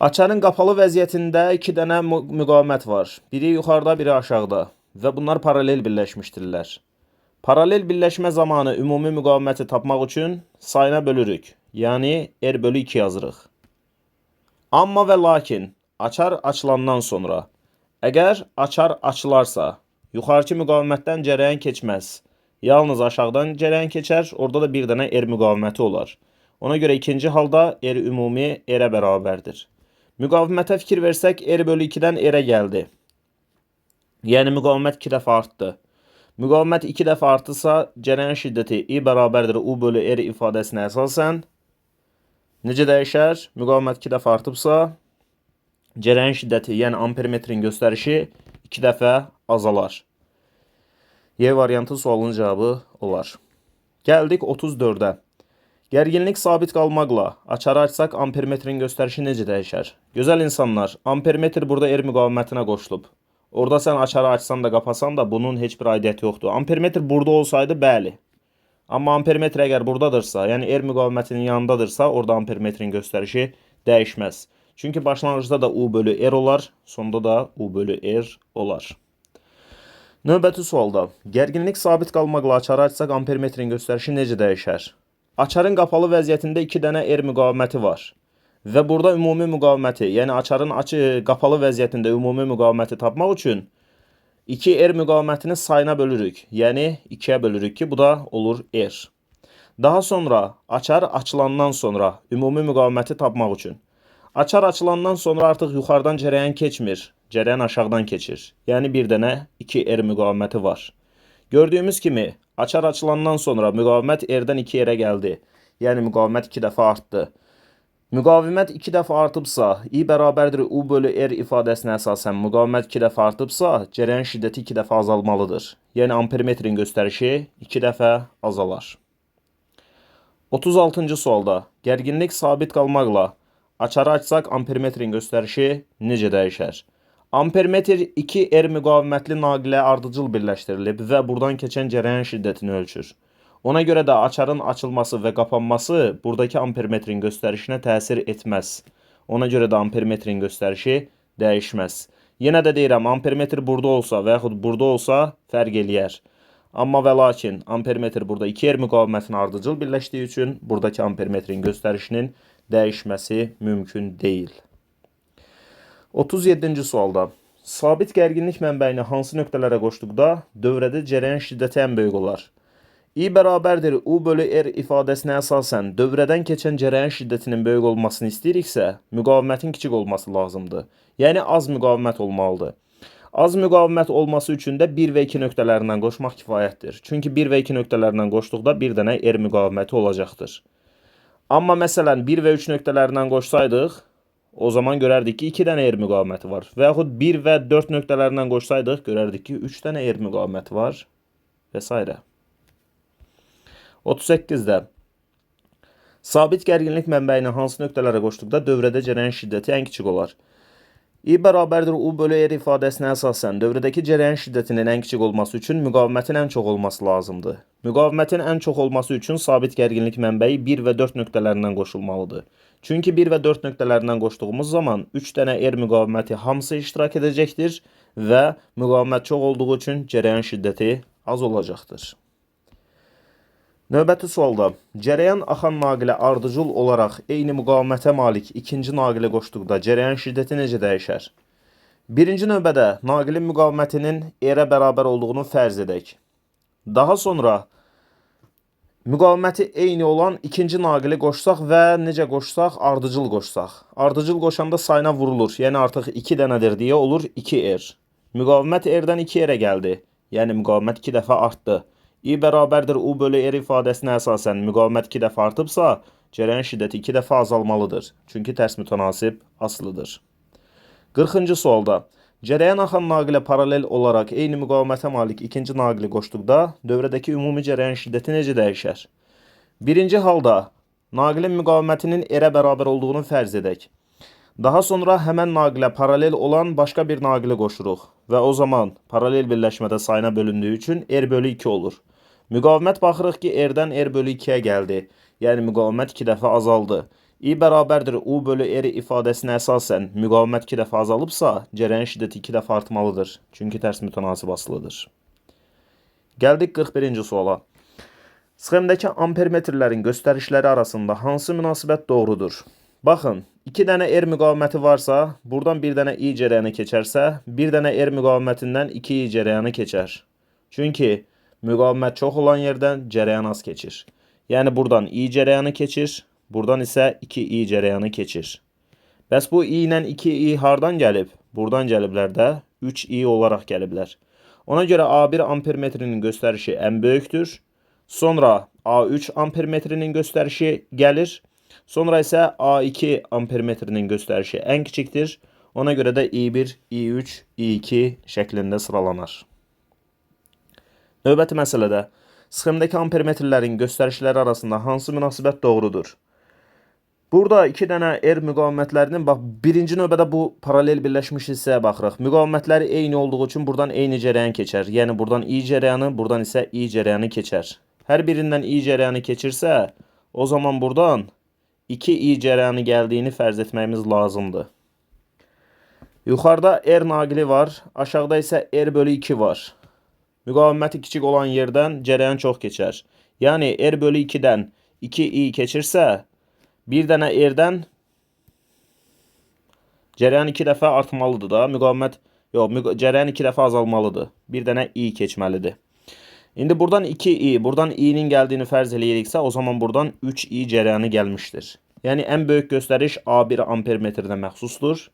Açarın qapalı vəziyyətində 2 dənə müqavimət var. Biri yuxarıda, biri aşağıda və bunlar paralel birləşmişdirlər. Paralel birləşmə zamanı ümumi müqaviməti tapmaq üçün sayına bölürük. Yəni R bölü 2 yazırıq. Amma və lakin açar açılandan sonra, əgər açar açılarsa, yuxarıki müqavimətdən cərəyan keçməz. Yalnız aşağıdan cərəyan keçər, orada da bir dənə R müqaviməti olar. Ona görə ikinci halda R ümumi R-ə bərabərdir. Müqavimətə fikir versək, R bölü 2-dən R-ə gəldi. Yəni müqavimət 2 dəfə artdı. Müqavimət 2 dəfə artırsa, cərəyan şiddəti I bərabərdir U bölü R ifadəsinə əsasən necə dəyişər? Müqavimət 2 dəfə artıbsa, cərəyan şiddəti, yəni ampermetrin göstərişi 2 dəfə azalar. Y variantı sualın cavabı olar. Gəldik 34-ə. Gərginlik sabit qalmaqla açarı açsaq ampermetrin göstərişi necə dəyişər? Gözəl insanlar, ampermetr burada R müqavimətinə qoşulub. Orada sən açarı açsan da qapasan da bunun heç bir aidiyyəti yoxdur. Ampermetr burada olsaydı bəli. Amma ampermetr əgər buradadırsa, yəni R müqavimətinin yanındadırsa, orada ampermetrin göstərişi dəyişməz. Çünki başlanğıcda da U bölü R olar, sonda da U bölü R olar. Növbəti sualda, gərginlik sabit qalmaqla açarı açsaq ampermetrin göstərişi necə dəyişər? Açarın qapalı vəziyyətində 2 dənə R müqaviməti var. Və burada ümumi müqaviməti, yəni açarın qapalı vəziyyətində ümumi müqaviməti tapmaq üçün 2R müqavimətini sayına bölürük. Yəni 2-yə bölürük ki, bu da olur R. Daha sonra açar açılandan sonra ümumi müqaviməti tapmaq üçün. Açar açılandan sonra artıq yuxarıdan cərəyan keçmir. Cərəyan aşağıdan keçir. Yəni bir dənə 2R müqaviməti var. Gördüyümüz kimi açar açılandan sonra müqavimət R-dən 2R-ə gəldi. Yəni müqavimət 2 dəfə artdı. Müqavimət 2 dəfə artıbsa, I bərabərdir U bölü R ifadəsinə əsasən müqavimət 2 dəfə artıbsa, cərəyan şiddəti 2 dəfə azalmalıdır. Yəni ampermetrin göstərişi 2 dəfə azalar. 36-cı sualda, gərginlik sabit qalmaqla açarı açsaq ampermetrin göstərişi necə dəyişər? Ampermetr 2 R müqavimətli naqilə ardıcıl birləşdirilib və buradan keçən cərəyan şiddətini ölçür. Ona görə də açarın açılması və qapanması buradakı ampermetrin göstərişinə təsir etməz. Ona görə də ampermetrin göstərişi dəyişməz. Yenə də deyirəm, ampermetr burada olsa və yaxud burada olsa fərq eləyər. Amma və lakin ampermetr burada 2R müqavimətini ardıcıl birləşdiyi üçün buradakı ampermetrin göstərişinin dəyişməsi mümkün deyil. 37-ci sualda, sabit gərginlik mənbəyini hansı nöqtələrə qoşduqda dövrədə cərəyan şiddəti ən böyük olar? I bərabərdir U bölü R ifadəsinə əsasən dövrədən keçən cərəyan şiddətinin böyük olmasını istəyiriksə, müqavimətin kiçik olması lazımdır. Yəni az müqavimət olmalıdır. Az müqavimət olması üçün də 1 və 2 nöqtələrindən qoşmaq kifayətdir. Çünki 1 və 2 nöqtələrindən qoşduqda bir dənə R müqaviməti olacaqdır. Amma məsələn 1 və 3 nöqtələrindən qoşsaydıq, o zaman görərdik ki 2 dənə R müqaviməti var. Və yaxud 1 və 4 nöqtələrindən qoşsaydıq, görərdik ki 3 dənə R müqaviməti var və s. 38-də sabit gərginlik mənbəyini hansı nöqtələrə qoşduqda dövrədə cərəyan şiddəti ən kiçik olar? I bərabərdir U bölü R ifadəsinə əsasən dövrədəki cərəyan şiddətinin ən kiçik olması üçün müqavimətin ən çox olması lazımdır. Müqavimətin ən çox olması üçün sabit gərginlik mənbəyi 1 və 4 nöqtələrindən qoşulmalıdır. Çünki 1 və 4 nöqtələrindən qoşduğumuz zaman 3 dənə R müqaviməti hamısı iştirak edəcəkdir və müqavimət çox olduğu üçün cərəyan şiddəti az olacaqdır. Növbəti sualda, cərəyan axan naqilə ardıcıl olaraq eyni müqavimətə malik ikinci naqilə qoşduqda cərəyan şiddəti necə dəyişər? Birinci növbədə naqilin müqavimətinin R-ə bərabər olduğunu fərz edək. Daha sonra müqaviməti eyni olan ikinci naqili qoşsaq və necə qoşsaq? Ardıcıl qoşsaq. Ardıcıl qoşanda sayına vurulur. Yəni artıq 2 dənədir deyə olur 2R. Müqavimət R-dən 2R-ə gəldi. Yəni müqavimət 2 dəfə artdı. I bərabərdir U bölü R ifadəsinə əsasən müqavimət 2 dəfə artıbsa, cərəyan şiddəti 2 dəfə azalmalıdır. Çünki tərs mütənasib aslıdır. 40-cı sualda cərəyan axan naqilə paralel olaraq eyni müqavimətə malik ikinci naqili qoşduqda dövrədəki ümumi cərəyan şiddəti necə dəyişər? Birinci halda naqilin müqavimətinin R-ə bərabər olduğunu fərz edək. Daha sonra həmən naqilə paralel olan başqa bir naqili qoşuruq və o zaman paralel birləşmədə sayına bölündüyü üçün R bölü 2 olur. Müqavimət baxırıq ki, R-dən R bölü 2-yə gəldi. Yəni müqavimət 2 dəfə azaldı. I bərabərdir U bölü R ifadəsinə əsasən müqavimət 2 dəfə azalıbsa, cərəyan şiddəti 2 dəfə artmalıdır. Çünki tərs mütənasib asılıdır. Gəldik 41-ci suala. Sxemdəki ampermetrlərin göstərişləri arasında hansı münasibət doğrudur? Baxın, 2 dənə R müqaviməti varsa, buradan bir dənə I cərəyanı keçərsə, bir dənə R müqavimətindən 2 I cərəyanı keçər. Çünki müqavimət çox olan yerdən cərəyan az keçir. Yəni buradan I cərəyanı keçir. Buradan isə 2i cərəyanı keçir. Bəs bu i ilə 2i hardan gəlib? Buradan gəliblər də 3i olaraq gəliblər. Ona görə A1 ampermetrinin göstərişi ən böyükdür. Sonra A3 ampermetrinin göstərişi gəlir. Sonra isə A2 ampermetrinin göstərişi ən kiçikdir. Ona görə də I1, I3, I2 şəklində sıralanar. Növbəti məsələdə sxemdəki ampermetrlərin göstərişləri arasında hansı münasibət doğrudur? Burada 2 dənə R müqavimətlərinin, bax, birinci növbədə bu paralel birləşmiş hissəyə baxırıq. Müqavimətləri eyni olduğu üçün buradan eyni cərəyan keçər. Yəni buradan I cərəyanı, buradan isə I cərəyanı keçər. Hər birindən I cərəyanı keçirsə, o zaman buradan 2 I cərəyanı gəldiyini fərz etməyimiz lazımdır. Yuxarıda R naqili var, aşağıda isə R bölü 2 var. Müqaviməti kiçik olan yerdən cərəyan çox keçər. Yəni R bölü 2-dən 2 I keçirsə, bir dənə R-dən cərəyan 2 dəfə artmalıdır da. Cərəyan 2 dəfə azalmalıdır. Bir dənə I keçməlidir. İndi buradan 2I, buradan I-nin gəldiyini fərz eləyiriksə, o zaman buradan 3I cərəyanı gəlmişdir. Yəni ən böyük göstəriş A1 ampermetrinə məxsusdur.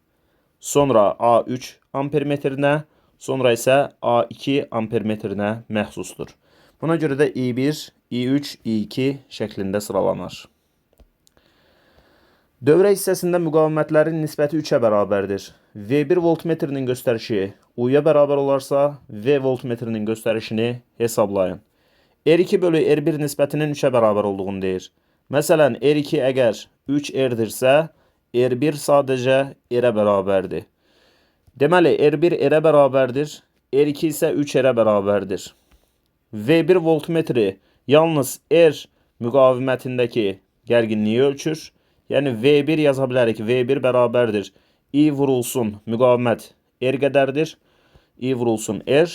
Sonra A3 ampermetrinə, sonra isə A2 ampermetrinə məxsusdur. Buna görə də I1, I3, I2 şəklində sıralanar. Dövrə hissəsində müqavimətlərin nisbəti 3-ə bərabərdir. V1 voltmetrinin göstərişi U-ya bərabər olarsa, V voltmetrinin göstərişini hesablayın. R2 bölü R1 nisbətinin 3-ə bərabər olduğunu deyir. Məsələn, R2 əgər 3R-dirsə, R1 sadəcə R-ə bərabərdir. Deməli, R1 R-ə bərabərdir, R2 isə 3R-ə bərabərdir. V1 voltmetri yalnız R müqavimətindəki gərginliyi ölçür. Yəni V1 yaza bilərik. V1 bərabərdir. I vurulsun müqavimət R qədərdir. I vurulsun R.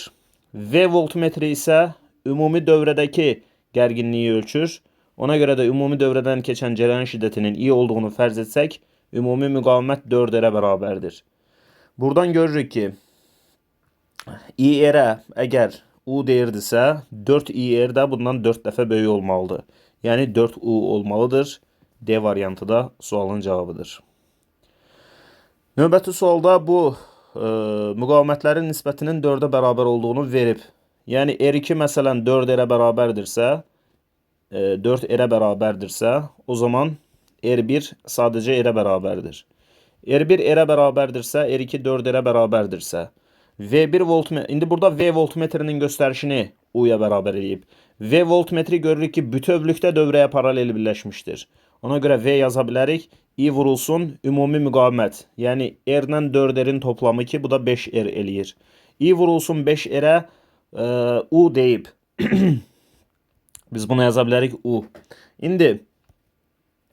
V voltmetri isə ümumi dövrədəki gərginliyi ölçür. Ona görə də ümumi dövrədən keçən cərəyan şiddətinin I olduğunu fərz etsək, ümumi müqavimət 4R-ə bərabərdir. Buradan görürük ki, IR-ə əgər U deyirdisə, 4IR də bundan 4 dəfə böyük olmalıdır. Yəni 4U olmalıdır. D variantı da sualın cavabıdır. Növbəti sualda bu müqavimətlərin nisbətinin 4-ə bərabər olduğunu verib. Yəni R2 məsələn 4R-ə bərabərdirsə, 4R-ə bərabərdirsə, o zaman R1 sadəcə R-ə bərabərdir. R1 R-ə bərabərdirsə, R2 4R-ə bərabərdirsə, V1 voltmetr, indi burada V voltmetrinin göstərişini U-ya bərabər edib. V voltmetri görürük ki, bütövlükdə dövrəyə paralel birləşmişdir. Ona görə V yaza bilərik. I vurulsun ümumi müqavimət. Yəni R-dən 4R-in toplamı ki, bu da 5R eləyir. I vurulsun 5R-ə U deyib. Biz bunu yaza bilərik U. İndi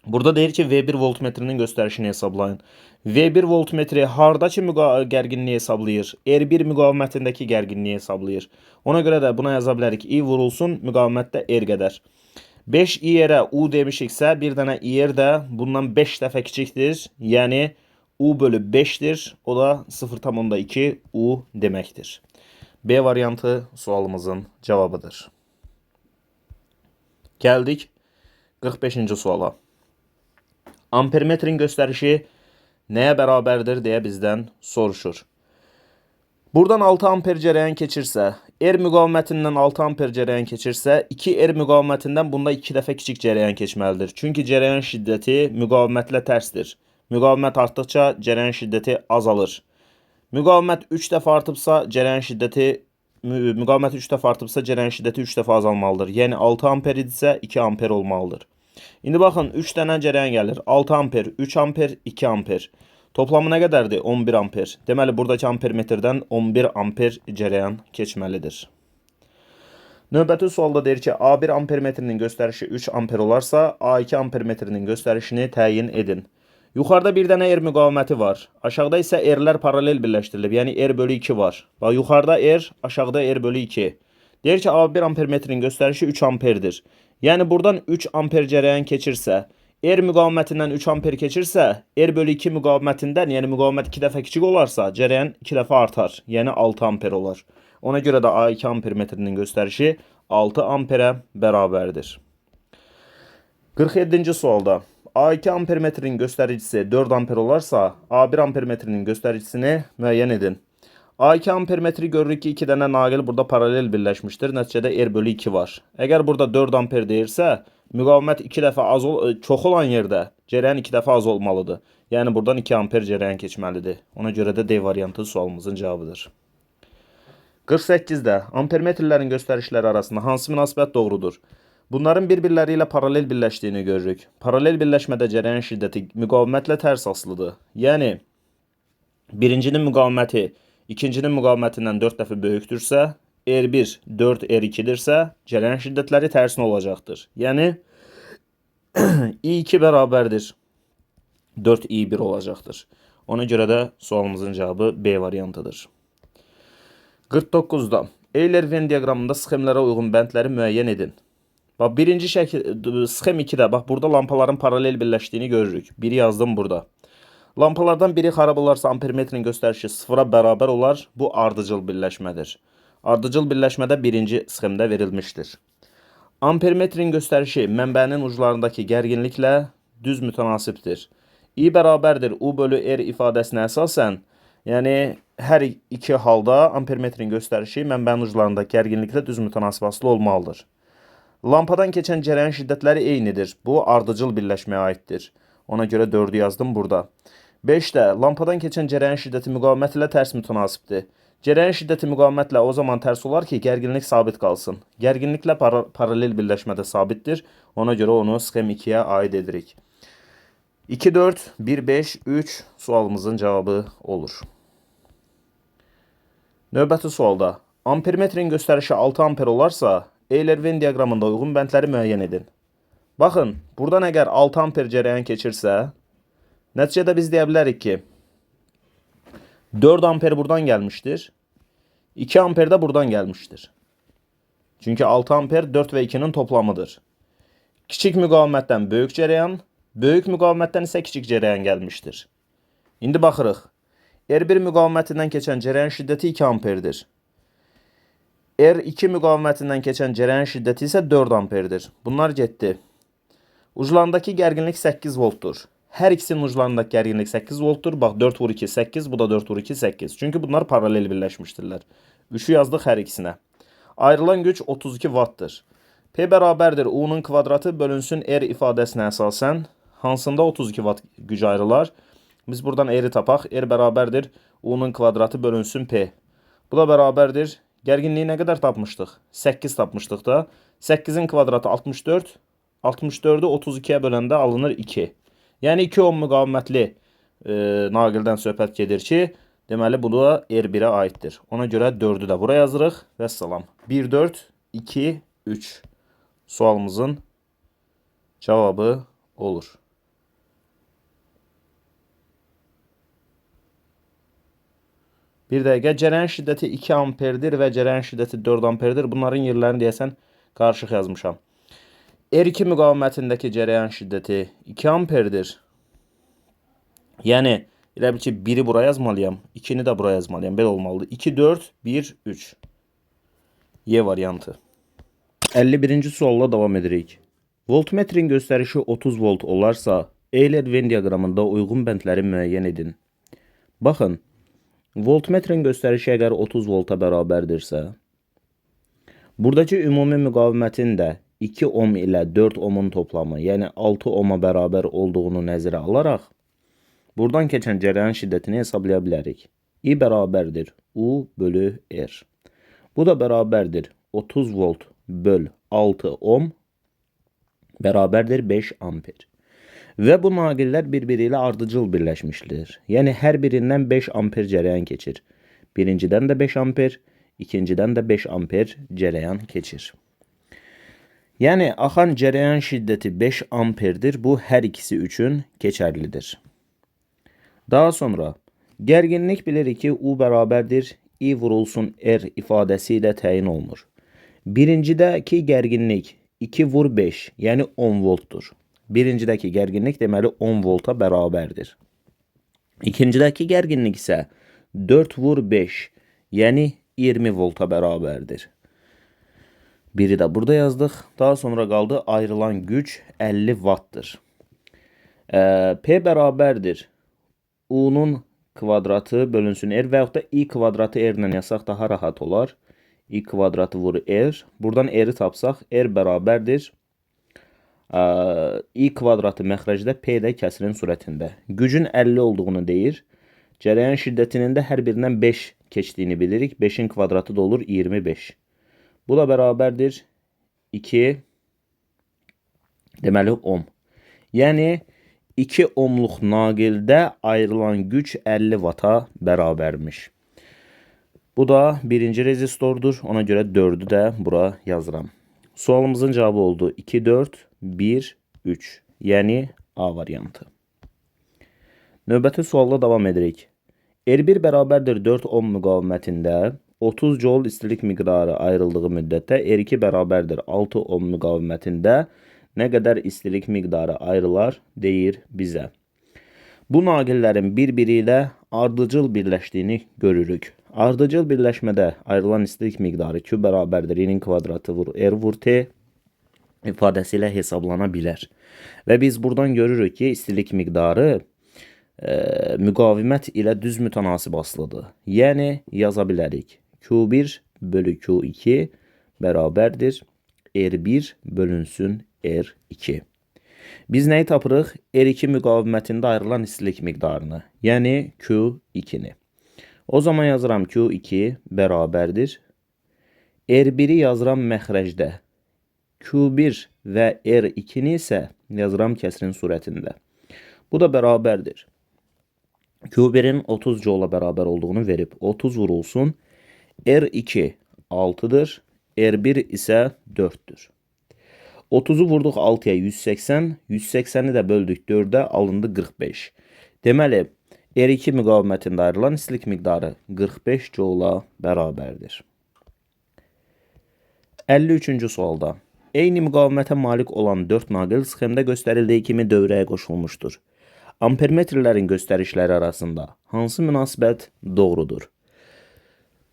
burada deyir ki, V1 voltmetrinin göstərişini hesablayın. V1 voltmetri hardakı gərginliyi hesablayır? R1 müqavimətindəki gərginliyi hesablayır. Ona görə də buna yaza bilərik. I vurulsun müqavimətdə R qədər. 5IR-ə U demişiksə, bir dənə IR də bundan 5 dəfə kiçikdir. Yəni U bölü 5'tir. O da 0,2 U demektir. B variantı sualımızın cevabıdır. Geldik 45. suala. Ampermetrin gösterişi neye beraberdir diye bizden soruşur. Buradan 6 amper cərəyan keçirsə, R müqavimətindən 6 amper cərəyan keçirsə, 2 R müqavimətindən bunda 2 dəfə kiçik cərəyan keçməlidir. Çünki cərəyan şiddəti müqavimətlə tərsdir. Müqavimət artdıqca cərəyan şiddəti azalır. Müqavimət 3 dəfə artıbsa, cərəyan şiddəti 3 dəfə azalmalıdır. Yəni 6 amper idisə 2 amper olmalıdır. İndi baxın 3 dənə cərəyan gəlir. 6 amper, 3 amper, 2 amper. Toplamı nə qədərdir? 11 amper. Deməli, buradakı ampermetrdən 11 amper cərəyan keçməlidir. Növbəti sualda deyir ki, A1 ampermetrinin göstərişi 3 amper olarsa, A2 ampermetrinin göstərişini təyin edin. Yuxarıda bir dənə R müqaviməti var. Aşağıda isə R'lər paralel birləşdirilib. Yəni R bölü 2 var. Bax, yuxarıda R, aşağıda R bölü 2. Deyir ki, A1 ampermetrinin göstərişi 3 amperdir. Yəni, buradan 3 amper cərəyan keçirsə, R müqavimətindən 3 amper keçirsə, R bölü 2 müqavimətindən, yəni müqavimət 2 dəfə kiçik olarsa, cərəyan 2 dəfə artar. Yəni 6 amper olar. Ona görə də A2 ampermetrinin göstərişi 6 amperə bərabərdir. 47-ci sualda A2 ampermetrinin göstəricisi 4 amper olarsa, A1 ampermetrinin göstəricisini müəyyən edin. A2 ampermetri görürük ki, 2 dənə naqil burada paralel birləşmişdir. Nəticədə R bölü 2 var. Əgər burada 4 amper deyirsə, müqavimət 2 dəfə çox olan yerdə cərəyan 2 dəfə az olmalıdır. Yəni buradan 2 amper cərəyan keçməlidir. Ona görə də D variantı sualımızın cavabıdır. 48-də ampermetrlərin göstərişləri arasında hansı münasibət doğrudur? Bunların bir-birləri ilə paralel birləşdiyini görürük. Paralel birləşmədə cərəyan şiddəti müqavimətlə tərs asılıdır. Yəni birincinin müqaviməti ikincinin müqavimətindən 4 dəfə böyükdürsə, R1 4 R2-dirsə, cərəyan şiddətləri tərsinə olacaqdır. Yəni I2 bərabərdir 4 I1 olacaqdır. Ona görə də sualımızın cavabı B variantıdır. 49-da Euler-Venn diaqramında sxemlərə uyğun bəndləri müəyyən edin. Bax, birinci sxem 2-də, bax, burada lampaların paralel birləşdiyini görürük. Biri yazdım burada. Lampalardan biri xarab olarsa ampermetrin göstərişi 0-a bərabər olar. Bu ardıcıl birləşmədir. Ardıcıl birləşmədə birinci sxemdə verilmişdir. Ampermetrin göstərişi mənbənin uclarındakı gərginliklə düz mütənasibdir. I bərabərdir U bölü R ifadəsinə əsasən, yəni hər iki halda ampermetrin göstərişi mənbənin uclarında gərginliklə düz mütənasib asılı olmalıdır. Lampadan keçən cərəyan şiddətləri eynidir. Bu ardıcıl birləşməyə aiddir. Ona görə 4'ü yazdım burada. 5'də lampadan keçən cərəyan şiddəti müqavimət ilə tərs mütənasibdir. Cərəyan şiddəti müqavimətlə o zaman tərs olar ki, gərginlik sabit qalsın. Gərginliklə paralel birləşmədə sabitdir. Ona görə onu sxem 2-yə aid edirik. 2, 4, 1, 5, 3 sualımızın cavabı olur. Növbəti sualda ampermetrin göstərişi 6 amper olarsa, Euler-Venn diaqramında uyğun bəndləri müəyyən edin. Baxın, buradan əgər 6 amper cərəyan keçirsə, nəticədə biz deyə bilərik ki, 4 amper buradan gəlmişdir, 2 amper də buradan gəlmişdir. Çünki 6 amper 4 və 2-nin toplamıdır. Kiçik müqavimətdən böyük cərəyan, böyük müqavimətdən isə kiçik cərəyan gəlmişdir. İndi baxırıq. R1 müqavimətindən keçən cərəyan şiddəti 2 amperdir. R2 müqavimətindən keçən cərəyan şiddəti isə 4 amperdir. Bunlar getdi. Uclarındakı gərginlik 8 voltdur. Hər ikisinin uclarındakı gərginlik 8 voltdur. Bax, 4 vur 2, 8. Bu da 4 vur 2, 8. Çünki bunlar paralel birləşmişdirlər. 3'ü yazdıq hər ikisinə. Ayrılan güc 32 wattdır. P bərabərdir U-nun kvadratı bölünsün R ifadəsinə əsasən hansında 32 watt güc ayrılar? Biz buradan R'i tapaq. R bərabərdir U-nun kvadratı bölünsün P. Bu da bərabərdir. Gərginliyi nə qədər tapmışdıq? 8 tapmışdıq da. 8'in kvadratı 64. 64'ü 32'ye böləndə alınır 2. Yəni 2 ohm müqavimətli naqildən söhbət gedir ki, deməli bu da R1'ə aiddir. Ona görə 4'ü də bura yazırıq. Vəssalam. 1, 4, 2, 3 sualımızın cavabı olur. Bir dəqiqə, cərəyan şiddəti 2 amperdir və cərəyan şiddəti 4 amperdir. Bunların yerlərini deyəsən qarışıq yazmışam. R2 müqavimətindəki cərəyan şiddəti 2 amperdir. Yəni Elə bil ki, 1'i buraya yazmalıyam, 2'ni də buraya yazmalıyam. Belə olmalıdır. 2, 4, 1, 3. Y variantı. 51-ci sualla davam edirik. Voltmetrin göstərişi 30 volt olarsa, Euler-Venn diaqramında uyğun bəndləri müəyyən edin. Baxın, voltmetrin göstərişi əgər 30 volta bərabərdirsə, buradakı ümumi müqavimətin də 2 ohm ilə 4 ohmun toplamı, yəni 6 ohma bərabər olduğunu nəzərə alaraq, buradan keçən cərəyan şiddətini hesablaya bilərik. I bərabərdir U bölü R. Bu da bərabərdir 30 volt böl 6 ohm bərabərdir 5 amper. Və bu naqillər bir-biri ilə ardıcıl birləşmişdir. Yəni hər birindən 5 amper cərəyan keçir. Birincidən də 5 amper, ikincidən də 5 amper cərəyan keçir. Yəni axan cərəyan şiddəti 5 amperdir. Bu hər ikisi üçün keçərlidir. Daha sonra gərginlik bilirik ki, U bərabərdir I vurulsun R ifadəsi ilə təyin olunur. Birincidəki gərginlik 2 vur 5, yəni 10 voltdur. Birincidəki gərginlik deməli 10 volta bərabərdir. İkincidəki gərginlik isə 4 vur 5, yəni 20 volta bərabərdir. Biri də burada yazdıq. Daha sonra qaldı ayrılan güc 50 wattdır. P bərabərdir U'nun kvadratı bölünsün R və yaxud da I kvadratı R ilə yazsaq daha rahat olar. I kvadratı vur R. Buradan R'i tapsaq R bərabərdir I kvadratı məxrəcdə P də kəsirin surətində. Gücün 50 olduğunu deyir. Cərəyan şiddətinin də hər birindən 5 keçdiyini bilirik. 5'in kvadratı da olur 25. Bu da bərabərdir 2 deməli ohm. Yəni 2 ohmluq naqildə ayrılan güc 50 vata bərabərmiş. Bu da birinci rezistordur. Ona görə 4'ü də bura yazıram. Sualımızın cavabı oldu 2, 4, 1, 3. Yəni A variantı. Növbəti sualla davam edirik. R1 bərabərdir 4 ohm müqavimətində 30 joule istilik miqdarı ayrıldığı müddətdə R2 bərabərdir 6 ohm müqavimətində nə qədər istilik miqdarı ayrılar deyir bizə. Bu naqillərin bir-biri ilə ardıcıl birləşdiyini görürük. Ardıcıl birləşmədə ayrılan istilik miqdarı Q bərabərdir I-nin kvadratı vur R vur T ifadəsi ilə hesablana bilər. Və biz buradan görürük ki, istilik miqdarı müqavimət ilə düz mütənasib asılıdır. Yəni yaza bilərik. Q1 bölü Q2 bərabərdir R1 bölünsün R2. Biz nəyi tapırıq? R2 müqavimətində ayrılan istilik miqdarını, yəni Q2'ni. O zaman yazıram Q2 bərabərdir. R1'i yazıram məxrəcdə. Q1 və R2'ni isə yazıram kəsirin surətində. Bu da bərabərdir. Q1'in 30 joule bərabər olduğunu verib. 30 vurulsun. R2 6'dır. R1 isə 4'dür. 30'u vurduq 6'ya 180. 180'i də böldük 4'ə alındı 45. Deməli, R2 müqavimətində ayrılan istilik miqdarı 45 joule bərabərdir. 53-cü sualda. Eyni müqavimətə malik olan 4 naqil sxemdə göstərildiyi kimi dövrəyə qoşulmuşdur. Ampermetrlərin göstərişləri arasında hansı münasibət doğrudur?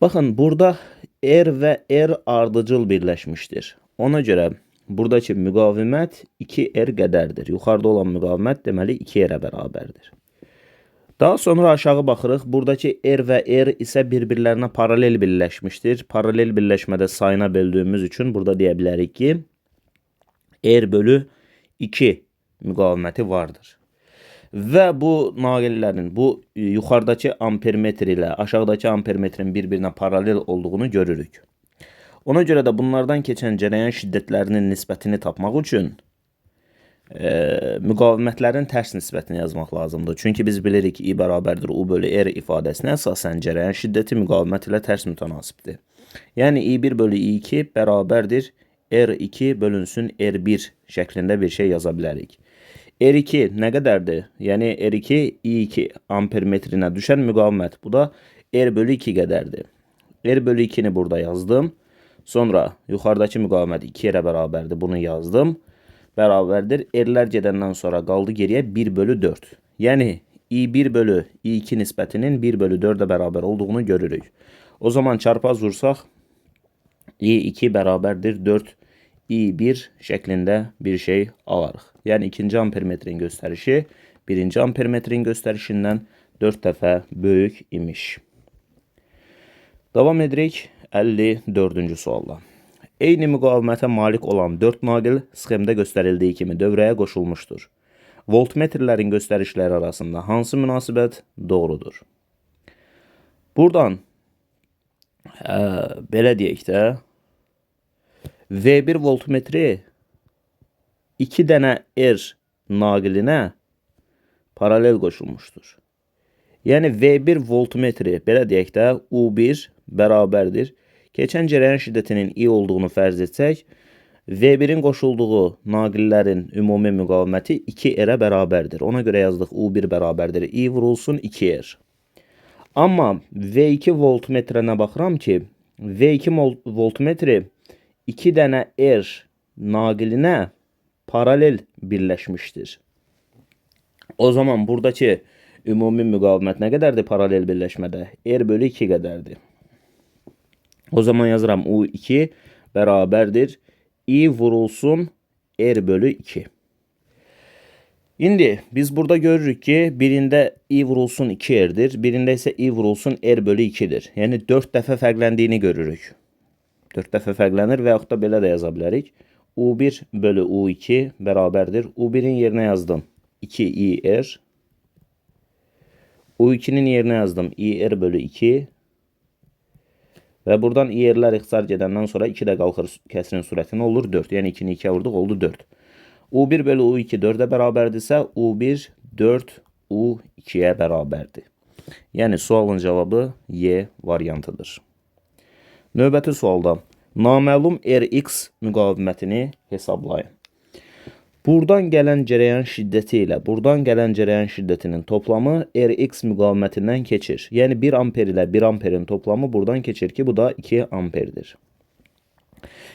Baxın, burada R və R ardıcıl birləşmişdir. Ona görə buradakı müqavimət 2R qədərdir. Yuxarıda olan müqavimət deməli 2R-ə bərabərdir. Daha sonra aşağı baxırıq. Buradakı R və R isə bir-birlərinə paralel birləşmişdir. Paralel birləşmədə sayına böldüyümüz üçün burada deyə bilərik ki, R bölü 2 müqaviməti vardır. Və bu naqillərin, bu yuxarıdakı ampermetr ilə aşağıdakı ampermetrin bir-birinə paralel olduğunu görürük. Ona görə də bunlardan keçən cərəyan şiddətlərinin nisbətini tapmaq üçün müqavimətlərin tərs nisbətini yazmaq lazımdır. Çünki biz bilirik ki, I bərabərdir U bölü R ifadəsinə əsasən cərəyan şiddəti müqavimət ilə tərs mütənasibdir. Yəni I1 bölü I2 bərabərdir R2 bölünsün R1 şəklində bir şey yaza bilərik. R2 nə qədərdir? Yəni R2 I2 ampermetrinə düşən müqavimət. Bu da R bölü 2 qədərdir. R bölü 2'ni burada yazdım. Sonra yuxarıdakı müqavimət 2 bərabərdir. Bunu yazdım. Bərabərdir. R'lər gedəndən sonra qaldı geriyə 1 bölü 4. Yəni I1 bölü I2 nisbətinin 1 bölü 4'e bərabər olduğunu görürük. O zaman çarpaz vursaq I2 bərabərdir 4 I1 şəklində bir şey alarıq. Yəni ikinci ampermetrin göstərişi birinci ampermetrin göstərişindən 4 dəfə böyük imiş. Davam edirik 54-cü sualla. Eyni müqavimətə malik olan 4 naqil sxemdə göstərildiyi kimi dövrəyə qoşulmuşdur. Voltmetrlərin göstərişləri arasında hansı münasibət doğrudur? Buradan belə deyək də, V1 voltmetri 2 dənə R naqilinə paralel qoşulmuşdur. Yəni V1 voltmetri belə deyək də U1 bərabərdir. Keçən cərəyan şiddətinin I olduğunu fərz etsək, V1'in qoşulduğu naqillərin ümumi müqaviməti 2R'ə bərabərdir. Ona görə yazdıq U1 bərabərdir. I vurulsun 2R. Amma V2 voltmetrinə baxıram ki, V2 voltmetri 2 dənə R naqilinə paralel birləşmişdir. O zaman buradakı ümumi müqavimət nə qədərdir paralel birləşmədə? R bölü 2 qədərdir. O zaman yazıram U2 bərabərdir. I vurulsun R bölü 2. İndi biz burada görürük ki, birində I vurulsun 2R'dir, birində isə I vurulsun R bölü 2'dir. Yəni 4 dəfə fərqləndiyini görürük. 4 dəfə fərqlənir və yaxud da belə də yaza bilərik. U1 bölü U2 bərabərdir. U1'in yerinə yazdım 2IR. U2'nin yerinə yazdım IR bölü 2. Və buradan IR'lər ixtisar gedəndən sonra 2 də qalxır kəsrin surətinə olur 4. Yəni 2'ni 2'yə vurduq oldu 4. U1 bölü U2 4'ə bərabərdirsə U1 4 U2'yə bərabərdir. Yəni sualın cavabı Y variantıdır. Növbəti sualda naməlum Rx müqavimətini hesablayın. Buradan gələn cərəyan şiddəti ilə buradan gələn cərəyan şiddətinin toplamı Rx müqavimətindən keçir. Yəni 1 amper ilə 1 amperin toplamı buradan keçir ki, bu da 2 amperdir.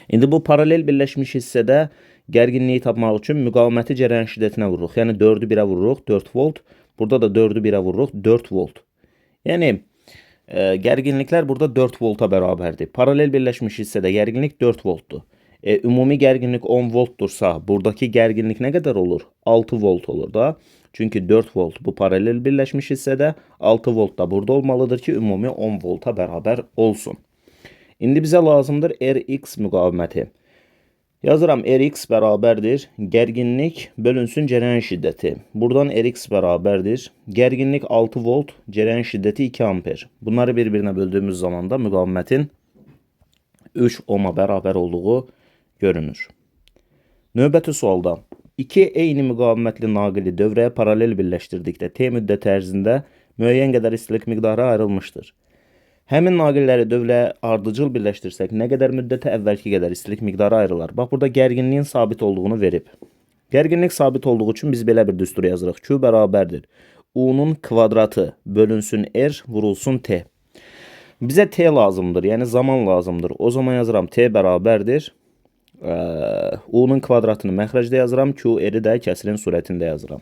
İndi bu paralel birləşmiş hissədə gərginliyi tapmaq üçün müqaviməti cərəyan şiddətinə vururuq. Yəni 4'ü 1'ə vururuq 4 volt. Burada da 4'ü 1'ə vururuq 4 volt. Yəni gərginliklər burada 4 volta bərabərdir. Paralel birləşmiş hissədə gərginlik 4 voltdur. Ümumi gərginlik 10 voltdursa, buradakı gərginlik nə qədər olur? 6 volt olur da. Çünki 4 volt bu paralel birləşmiş hissədə, 6 volt da burada olmalıdır ki, ümumi 10 volta bərabər olsun. İndi bizə lazımdır Rx müqaviməti. Yazıram Rx bərabərdir. Gərginlik bölünsün cərəyan şiddəti. Buradan Rx bərabərdir. Gərginlik 6 volt, cərəyan şiddəti 2 amper. Bunları bir-birinə böldüyümüz zaman da müqavimətin 3 ohma bərabər olduğu görünür. Növbəti sualda 2 eyni müqavimətli naqili dövrəyə paralel birləşdirdikdə T müddəti ərzində müəyyən qədər istilik miqdarı ayrılmışdır. Həmin naqilləri dövrəyə ardıcıl birləşdirsək, nə qədər müddətə əvvəlki qədər istilik miqdarı ayrılar? Bax, burada gərginliyin sabit olduğunu verib. Gərginlik sabit olduğu üçün biz belə bir düstur yazırıq. Q bərabərdir. U-nun kvadratı bölünsün R vurulsun T. Bizə T lazımdır, yəni zaman lazımdır. O zaman yazıram T bərabərdir. U-nun kvadratını məxrəcdə yazıram. Q-ri də kəsrin surətində yazıram.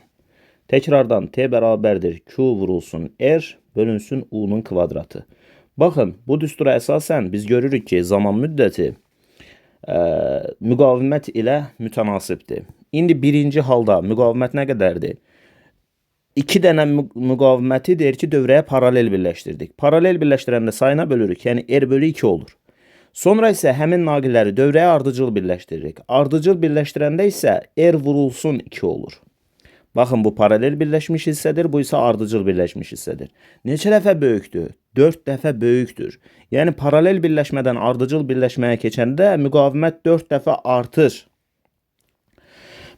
Təkrardan T bərabərdir. Q vurulsun R bölünsün U-nun kvadratı. Baxın, bu düstura əsasən biz görürük ki, zaman müddəti müqavimət ilə mütənasibdir. İndi birinci halda müqavimət nə qədərdir? 2 dənə müqaviməti deyir ki, dövrəyə paralel birləşdirdik. Paralel birləşdirəndə sayına bölürük, yəni R bölü 2 olur. Sonra isə həmin naqilləri dövrəyə ardıcıl birləşdiririk. Ardıcıl birləşdirəndə isə R vurulsun 2 olur. Baxın, bu paralel birləşmiş hissədir, bu isə ardıcıl birləşmiş hissədir. Neçə dəfə böyükdür? 4 dəfə böyükdür. Yəni paralel birləşmədən ardıcıl birləşməyə keçəndə müqavimət 4 dəfə artır.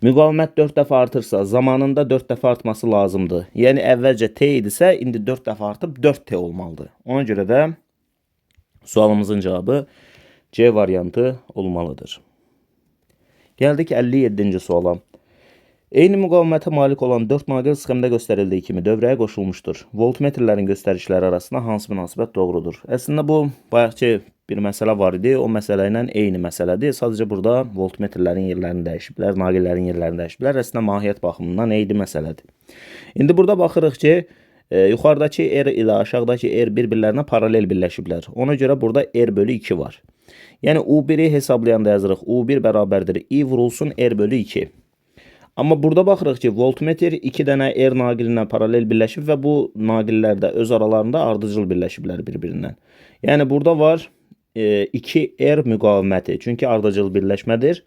Müqavimət 4 dəfə artırsa, zamanında 4 dəfə artması lazımdır. Yəni əvvəlcə T idisə, indi 4 dəfə artıb 4T olmalıdır. Ona görə də sualımızın cavabı C variantı olmalıdır. Gəldik 57-ci suala. Eyni müqavimətə malik olan 4 naqil sxemdə göstərildiyi kimi dövrəyə qoşulmuşdur. Voltmetrlərin göstərişləri arasında hansı münasibət doğrudur? Əslində bu bayaqki bir məsələ var idi. O məsələ ilə eyni məsələdir. Sadəcə burada voltmetrlərin yerlərini dəyişiblər, naqillərin yerlərini dəyişiblər. Əslində mahiyyət baxımından eyni məsələdir. İndi burada baxırıq ki, yuxarıdakı R ilə aşağıdakı R bir-birlərinə paralel birləşiblər. Ona görə burada R bölü 2 var. Yəni U1-i hesablayanda yazırıq. U1 bərabərdir I vurulsun R bölü 2. Amma burada baxırıq ki, voltmetr 2 dənə R naqilinə paralel birləşib və bu naqillər də öz aralarında ardıcıl birləşiblər bir-birindən. Yəni burada var 2R müqaviməti. Çünki ardıcıl birləşmədir.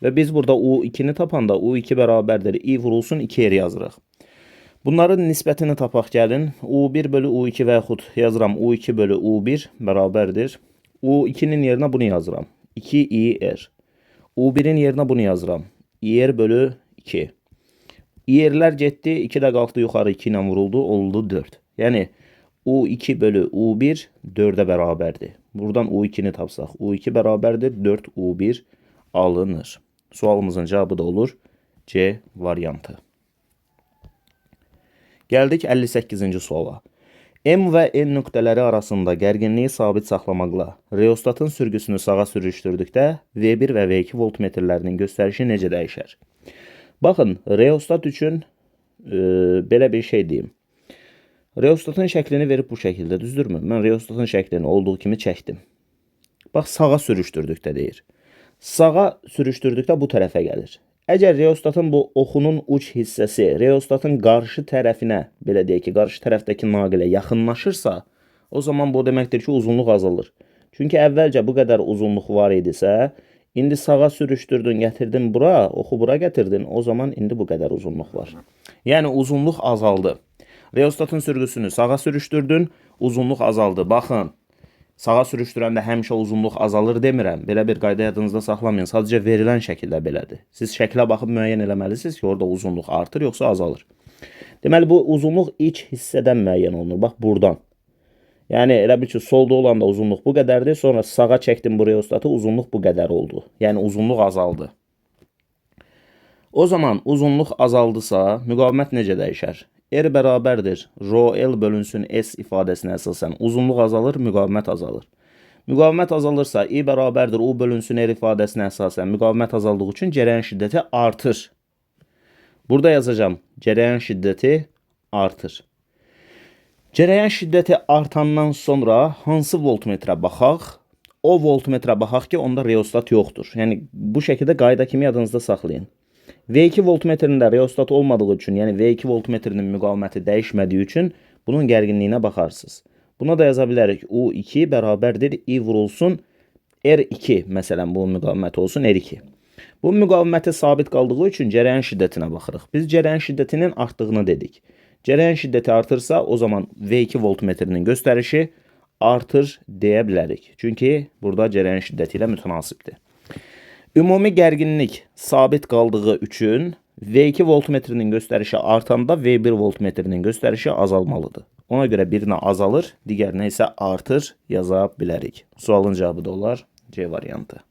Və biz burada U2-ni tapanda U2 bərabərdir I vurulsun 2R yazırıq. Bunların nisbətini tapaq gəlin. U1 bölü U2 və yaxud yazıram U2 bölü U1 bərabərdir. U2-nin yerinə bunu yazıram. 2IR. U1-in yerinə bunu yazıram. IR bölü 2. IR-lər getdi. 2 də qalxdı yuxarı 2 ilə vuruldu. Oldu 4. Yəni U2 bölü U1 4'e bərabərdir. Buradan U2'ni tapsaq. U2 bərabərdir 4U1 alınır. Sualımızın cevabı da olur C variantı. Gəldik 58-ci suala. M və N nöqtələri arasında gərginliyi sabit saxlamaqla reostatın sürgüsünü sağa sürüşdürdükdə V1 və V2 voltmetrlərinin göstərişi necə dəyişər? Baxın, reostat üçün belə bir şey deyim. Reostatın şəklini verib bu şəkildə, düzdürmü? Mən reostatın şəklini olduğu kimi çəkdim. Bax, sağa sürüşdürdükdə deyir. Sağa sürüşdürdükdə bu tərəfə gəlir. Əgər reostatın bu oxunun uç hissəsi reostatın qarşı tərəfinə, belə deyək ki, qarşı tərəfdəki naqilə yaxınlaşırsa, o zaman bu deməkdir ki, uzunluq azalır. Çünki əvvəlcə bu qədər uzunluq var idisə, indi sağa sürüşdürdün, gətirdin bura, oxu bura gətirdin, o zaman indi bu qədər uzunluq var. Yəni uzunluq azaldı. Reostatın sürgüsünü sağa sürüşdürdün, uzunluq azaldı. Baxın, sağa sürüşdürəndə həmişə uzunluq azalır demirəm. Belə bir qayda yadınızda saxlamayın. Sadəcə verilən şəkildə belədir. Siz şəklə baxıb müəyyən eləməlisiniz ki, orada uzunluq artır yoxsa azalır. Deməli, bu uzunluq iç hissədən müəyyən olunur. Bax, buradan. Yəni, elə bil ki, solda olanda uzunluq bu qədərdir. Sonra sağa çəkdim bu reostatı, uzunluq bu qədər oldu. Yəni, uzunluq azaldı. O zaman uzunluq azaldısa, müqavimət necə dəyişər? R bərabərdir. Rho L bölünsün S ifadəsinə əsasən uzunluq azalır, müqavimət azalır. Müqavimət azalırsa I bərabərdir U bölünsün R ifadəsinə əsasən müqavimət azaldığı üçün cərəyan şiddəti artır. Burada yazacağım. Cərəyan şiddəti artır. Cərəyan şiddəti artandan sonra hansı voltmetrə baxaq? O voltmetrə baxaq ki, onda reostat yoxdur. Yəni bu şəkildə qayda kimi yadınızda saxlayın. V2 voltmetrində reostat olmadığı üçün, yəni V2 voltmetrinin müqaviməti dəyişmədiyi üçün bunun gərginliyinə baxarsınız. Buna da yaza bilərik. U2 bərabərdir I vurulsun R2, məsələn bu müqavimət olsun R2. Bu müqaviməti sabit qaldığı üçün cərəyan şiddətinə baxırıq. Biz cərəyan şiddətinin artdığını dedik. Cərəyan şiddəti artırsa, o zaman V2 voltmetrinin göstərişi artır deyə bilərik. Çünki burada cərəyan şiddəti ilə mütənasibdir. Ümumi gərginlik sabit qaldığı üçün V2 voltmetrinin göstərişi artanda V1 voltmetrinin göstərişi azalmalıdır. Ona görə birinə azalır, digərinə isə artır yaza bilərik. Sualın cavabı da olar C variantı.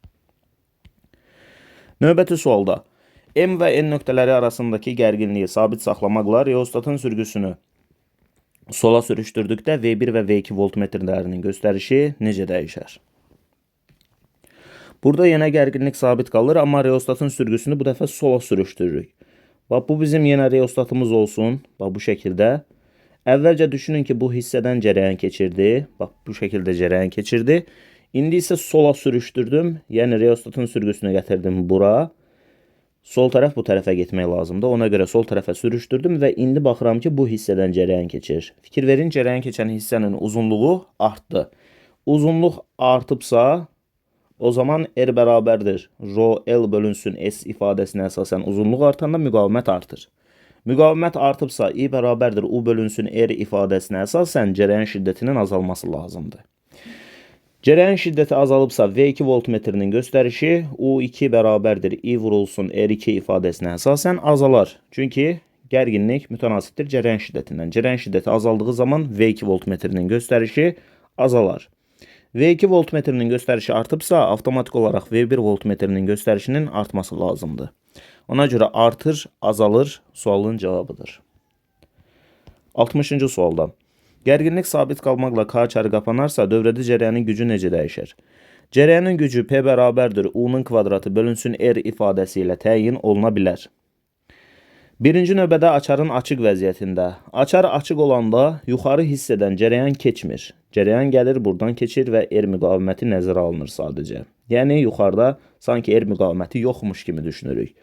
Növbəti sualda M və N nöqtələri arasındakı gərginliyi sabit saxlamaqla reostatın sürgüsünü sola sürüşdürdükdə V1 və V2 voltmetrlərinin göstərişi necə dəyişər? Burada yenə gərginlik sabit qalır, amma reostatın sürgüsünü bu dəfə sola sürüşdürürük. Bax, bu bizim yenə reostatımız olsun. Bax, bu şəkildə. Əvvəlcə düşünün ki, bu hissədən cərəyan keçirdi. Bax, bu şəkildə cərəyan keçirdi. İndi isə sola sürüşdürdüm. Yəni, reostatın sürgüsünü gətirdim bura. Sol tərəf bu tərəfə getmək lazımdır. Ona görə sol tərəfə sürüşdürdüm və indi baxıram ki, bu hissədən cərəyan keçir. Fikir verin, cərəyan keçən hissənin uzunluğu artdı. Uzunluq artıbsa, o zaman R bərabərdir. Rho L bölünsün S ifadəsinə əsasən uzunluq artanda müqavimət artır. Müqavimət artıbsa I bərabərdir U bölünsün R ifadəsinə əsasən cərəyan şiddətinin azalması lazımdır. Cərəyan şiddəti azalıbsa V2 voltmetrinin göstərişi U2 bərabərdir I vurulsun R2 ifadəsinə əsasən azalar. Çünki gərginlik mütənasibdir cərəyan şiddətindən. Cərəyan şiddəti azaldığı zaman V2 voltmetrinin göstərişi azalar. V2 voltmetrinin göstərişi artıbsa, avtomatik olaraq V1 voltmetrinin göstərişinin artması lazımdır. Ona görə artır, azalır sualın cavabıdır. 60-cı sualda. Gərginlik sabit qalmaqla K açarı qapanarsa dövrədə cərəyanın gücü necə dəyişər? Cərəyanın gücü P bərabərdir U-nun kvadratı bölünsün R ifadəsi ilə təyin oluna bilər. Birinci növbədə açarın açıq vəziyyətində. Açar açıq olanda yuxarı hissədən cərəyan keçmir. Cərəyan gəlir, buradan keçir və R müqaviməti nəzərə alınır sadəcə. Yəni yuxarıda sanki R müqaviməti yoxmuş kimi düşünürük.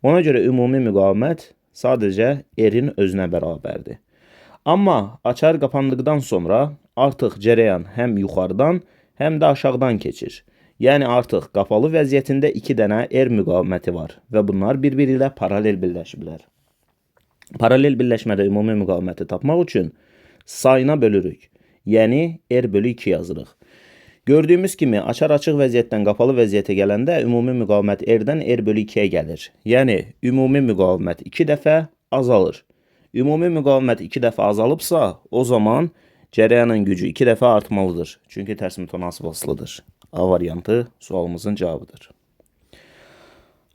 Ona görə ümumi müqavimət sadəcə R-in özünə bərabərdir. Amma açar qapandıqdan sonra artıq cərəyan həm yuxarıdan, həm də aşağıdan keçir. Yəni artıq qapalı vəziyyətində 2 dənə R müqaviməti var və bunlar bir-biri ilə paralel birləşiblər. Paralel birləşmədə ümumi müqaviməti tapmaq üçün sayına bölürük. Yəni R bölü 2 yazırıq. Gördüyümüz kimi açar açıq vəziyyətdən qapalı vəziyyətə gələndə ümumi müqavimət R-dən R bölü 2-yə gəlir. Yəni ümumi müqavimət 2 dəfə azalır. Ümumi müqavimət 2 dəfə azalıbsa, o zaman cərəyanın gücü 2 dəfə artmalıdır. Çünki tərs mütənasib asılıdır. A variantı sualımızın cavabıdır.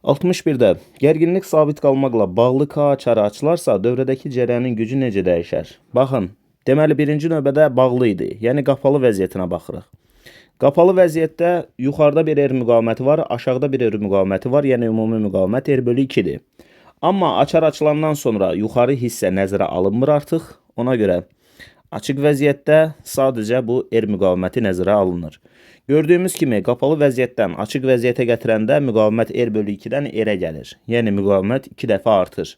61-də gərginlik sabit qalmaqla bağlı K açarı açılarsa, dövrədəki cərəyanın gücü necə dəyişər? Baxın, deməli birinci növbədə bağlı idi. Yəni qapalı vəziyyətinə baxırıq. Qapalı vəziyyətdə yuxarıda bir R müqaviməti var, aşağıda bir R müqaviməti var. Yəni ümumi müqavimət R bölü 2-dir. Amma açar açılandan sonra yuxarı hissə nəzərə alınmır artıq. Ona görə açıq vəziyyətdə sadəcə bu R müqaviməti nəzərə alınır. Gördüyümüz kimi qapalı vəziyyətdən açıq vəziyyətə gətirəndə müqavimət R bölü 2-dən R-ə gəlir. Yəni müqavimət 2 dəfə artır.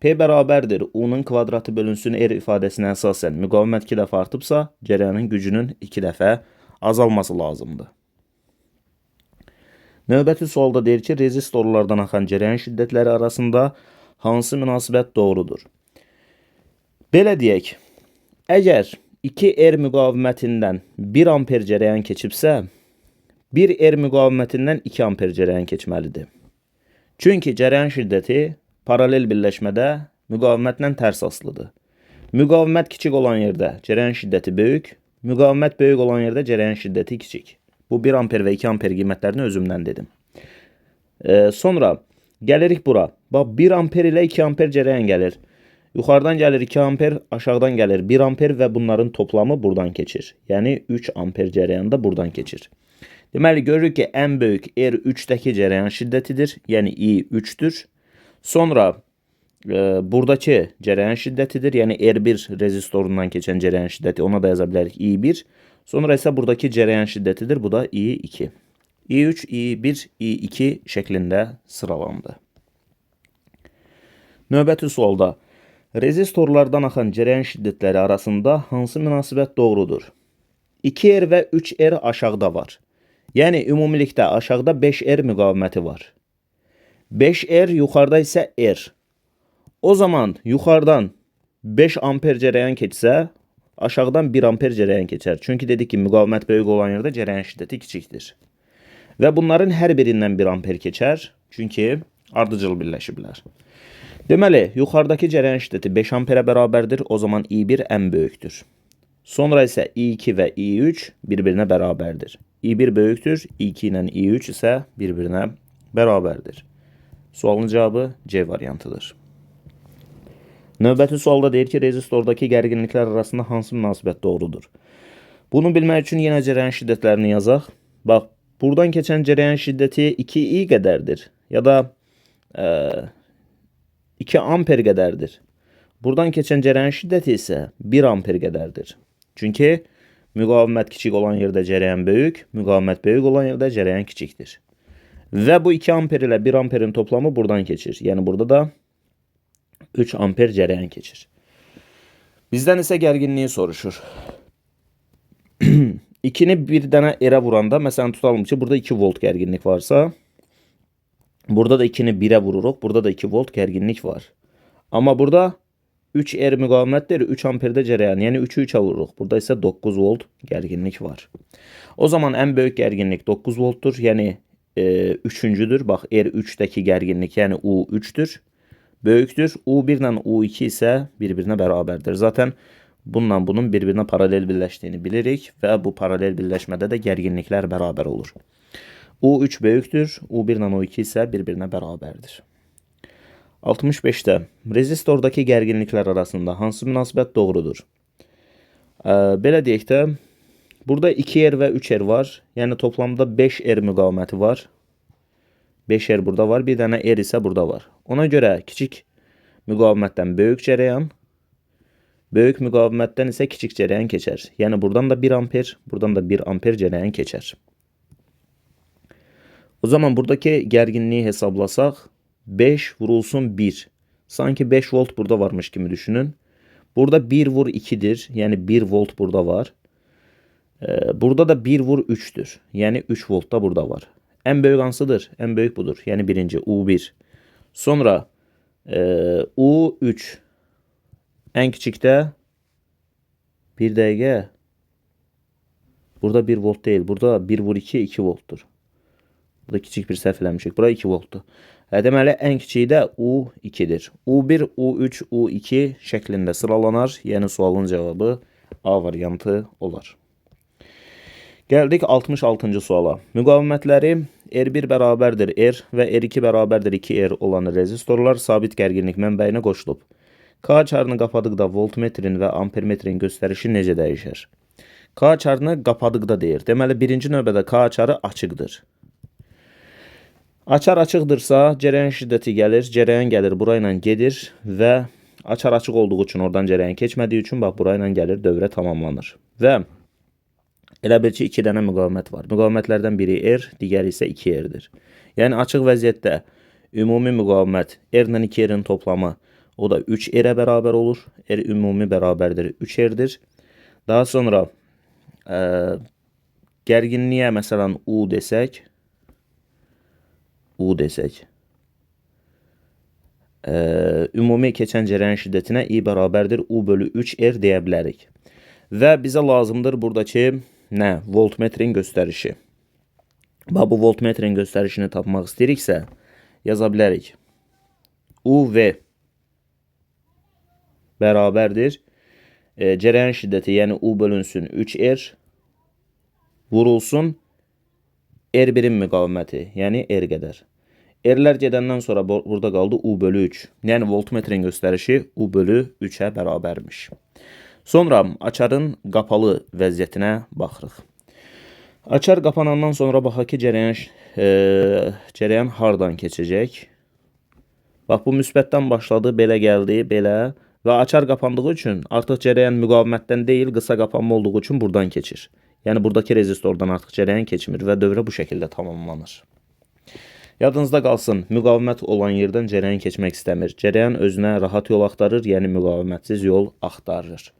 P bərabərdir U-nun kvadratı bölünsün R ifadəsinə əsasən müqavimət 2 dəfə artıbsa, cərəyanın gücünün 2 dəfə azalması lazımdır. Növbəti sualda deyir ki, rezistorlardan axan cərəyan şiddətləri arasında hansı münasibət doğrudur? Belə deyək, əgər 2 R müqavimətindən 1 amper cərəyan keçibsə, 1 R müqavimətindən 2 amper cərəyan keçməlidir. Çünki cərəyan şiddəti paralel birləşmədə müqavimətlə tərs asılıdır. Müqavimət kiçik olan yerdə cərəyan şiddəti böyük, müqavimət böyük olan yerdə cərəyan şiddəti kiçik. Bu 1 amper və 2 amper qiymətlərini özümdən dedim. Sonra gəlirik bura. Bax 1 amper ilə 2 amper cərəyan gəlir. Yuxarıdan gəlir 2 amper, aşağıdan gəlir 1 amper və bunların toplamı buradan keçir. Yəni 3 amper cərəyan da buradan keçir. Deməli görürük ki, ən böyük R3-dəki cərəyan şiddətidir. Yəni I3-dür. Sonra buradakı cərəyan şiddətidir. Yəni R1 rezistorundan keçən cərəyan şiddəti. Ona da yaza bilərik I1. Sonra isə buradakı cərəyan şiddətidir. Bu da I2. I3, I1, I2 şəklində sıralandı. Növbəti sualda rezistorlardan axan cərəyan şiddətləri arasında hansı münasibət doğrudur? 2R və 3R aşağıda var. Yəni ümumilikdə aşağıda 5R müqaviməti var. 5R yuxarıda isə R. O zaman yuxarıdan 5 amper cərəyan keçsə, aşağıdan 1 amper cərəyan keçər. Çünki dedik ki, müqavimət böyük olan yerdə cərəyan şiddəti kiçikdir. Və bunların hər birindən 1 amper keçər. Çünki ardıcıl birləşiblər. Deməli, yuxarıdakı cərəyan şiddəti 5 amperə bərabərdir. O zaman I1 ən böyükdür. Sonra isə I2 və I3 bir-birinə bərabərdir. I1 böyükdür, I2 ilə I3 isə bir-birinə bərabərdir. Sualın cavabı C variantıdır. Növbəti sualda deyir ki, rezistordakı gərginliklər arasında hansı münasibət doğrudur? Bunu bilmək üçün yenə cərəyan şiddətlərini yazaq. Bax, buradan keçən cərəyan şiddəti 2I qədərdir. Ya da 2 amper qədərdir. Buradan keçən cərəyan şiddəti isə 1 amper qədərdir. Çünki müqavimət kiçik olan yerdə cərəyan böyük, müqavimət böyük olan yerdə cərəyan kiçikdir. Və bu 2 amper ilə 1 amperin toplamı buradan keçir. Yəni burada da 3 amper cərəyan keçir. Bizdən isə gərginliyi soruşur. 2-ni bir dənə R-ə vuranda, məsələn tutalım ki, burada 2 volt gərginlik varsa, burada da 2-ni 1-ə vururuq, burada da 2 volt gərginlik var. Amma burada 3 R müqavimətdir, 3 amperdə cərəyan, yəni 3-ü 3-ə vururuq. Burada isə 9 volt gərginlik var. O zaman ən böyük gərginlik 9 voltdur, yəni 3-cüdür. Bax, R3-dəki gərginlik, yəni U3-dür. Böyükdür. U1 ilə U2 isə bir-birinə bərabərdir. Zaten bununla bunun bir-birinə paralel birləşdiyini bilirik və bu paralel birləşmədə də gərginliklər bərabər olur. U3 böyükdür. U1 ilə U2 isə bir-birinə bərabərdir. 65-də rezistordakı gərginliklər arasında hansı münasibət doğrudur? Belə deyək də, burada 2R və 3R var. Yəni toplamda 5R müqaviməti var. 5R burada var, bir dənə R isə burada var. Ona görə kiçik müqavimətdən böyük cərəyan, böyük müqavimətdən isə kiçik cərəyan keçər. Yəni buradan da 1 amper, buradan da 1 amper cərəyan keçər. O zaman buradaki gərginliyi hesablasaq, 5 vurulsun 1. Sanki 5 volt burada varmış kimi düşünün. Burada 1 vur 2'dir. Yəni 1 volt burada var. Burada da 1 vur 3'tür. Yəni 3 volt da burada var. En büyük hansıdır? En büyük budur. Yani birinci U1. Sonra U3. En küçükte 1 dəqiqə. Burada 1 volt değil. Burada 1 vur 2 2 volttur. Burada küçük bir səhv eləmişik. Bura 2 voltdur. Deməli en kiçiyi də U2'dir. U1, U3, U2 şəklində sıralanar. Yəni sualın cevabı A variantı olar. Gəldik 66-cı suala. Müqavimətləri R1 bərabərdir R və R2 bərabərdir 2R olan rezistorlar sabit gərginlik mənbəyinə qoşulub. K açarını qapadıqda voltmetrin və ampermetrin göstərişi necə dəyişər? K açarını qapadıqda deyir. Deməli birinci növbədə K açarı açıqdır. Açar açıqdırsa cərəyan şiddəti gəlir, cərəyan gəlir burayla gedir və açar açıq olduğu üçün oradan cərəyan keçmədiyi üçün bax burayla gəlir dövrə tamamlanır. Və elə bil ki 2 dənə müqavimət var. Müqavimətlərdən biri R, digəri isə 2R'dir. Yəni açıq vəziyyətdə ümumi müqavimət R ilə 2R'in toplamı o da 3R'ə bərabər olur. R ümumi bərabərdir 3R'dir. Daha sonra gərginliyə məsələn U desək, ümumi keçən cərəyan şiddətinə I bərabərdir U bölü 3R deyə bilərik. Və bizə lazımdır buradakı nə? Voltmetrin göstərişi. Bu voltmetrin göstərişini tapmaq istəyiriksə yaza bilərik. UV bərabərdir. Cərəyan şiddəti yəni U bölünsün 3R vurulsun R1'in müqaviməti yəni R qədər. R'lər gedəndən sonra burada qaldı U bölü 3. Yəni voltmetrin göstərişi U bölü 3'ə bərabərmiş. Sonra açarın qapalı vəziyyətinə baxırıq. Açar qapanandan sonra baxaq ki cərəyan hardan keçəcək. Bax bu müsbətdən başladı, belə gəldi, belə və açar qapandığı üçün artıq cərəyan müqavimətdən deyil, qısa qapanma olduğu üçün buradan keçir. Yəni buradakı rezistordan artıq cərəyan keçmir və dövrə bu şəkildə tamamlanır. Yadınızda qalsın, müqavimət olan yerdən cərəyan keçmək istəmir. Cərəyan özünə rahat yol axtarır, yəni müqavimətsiz yol axtarır.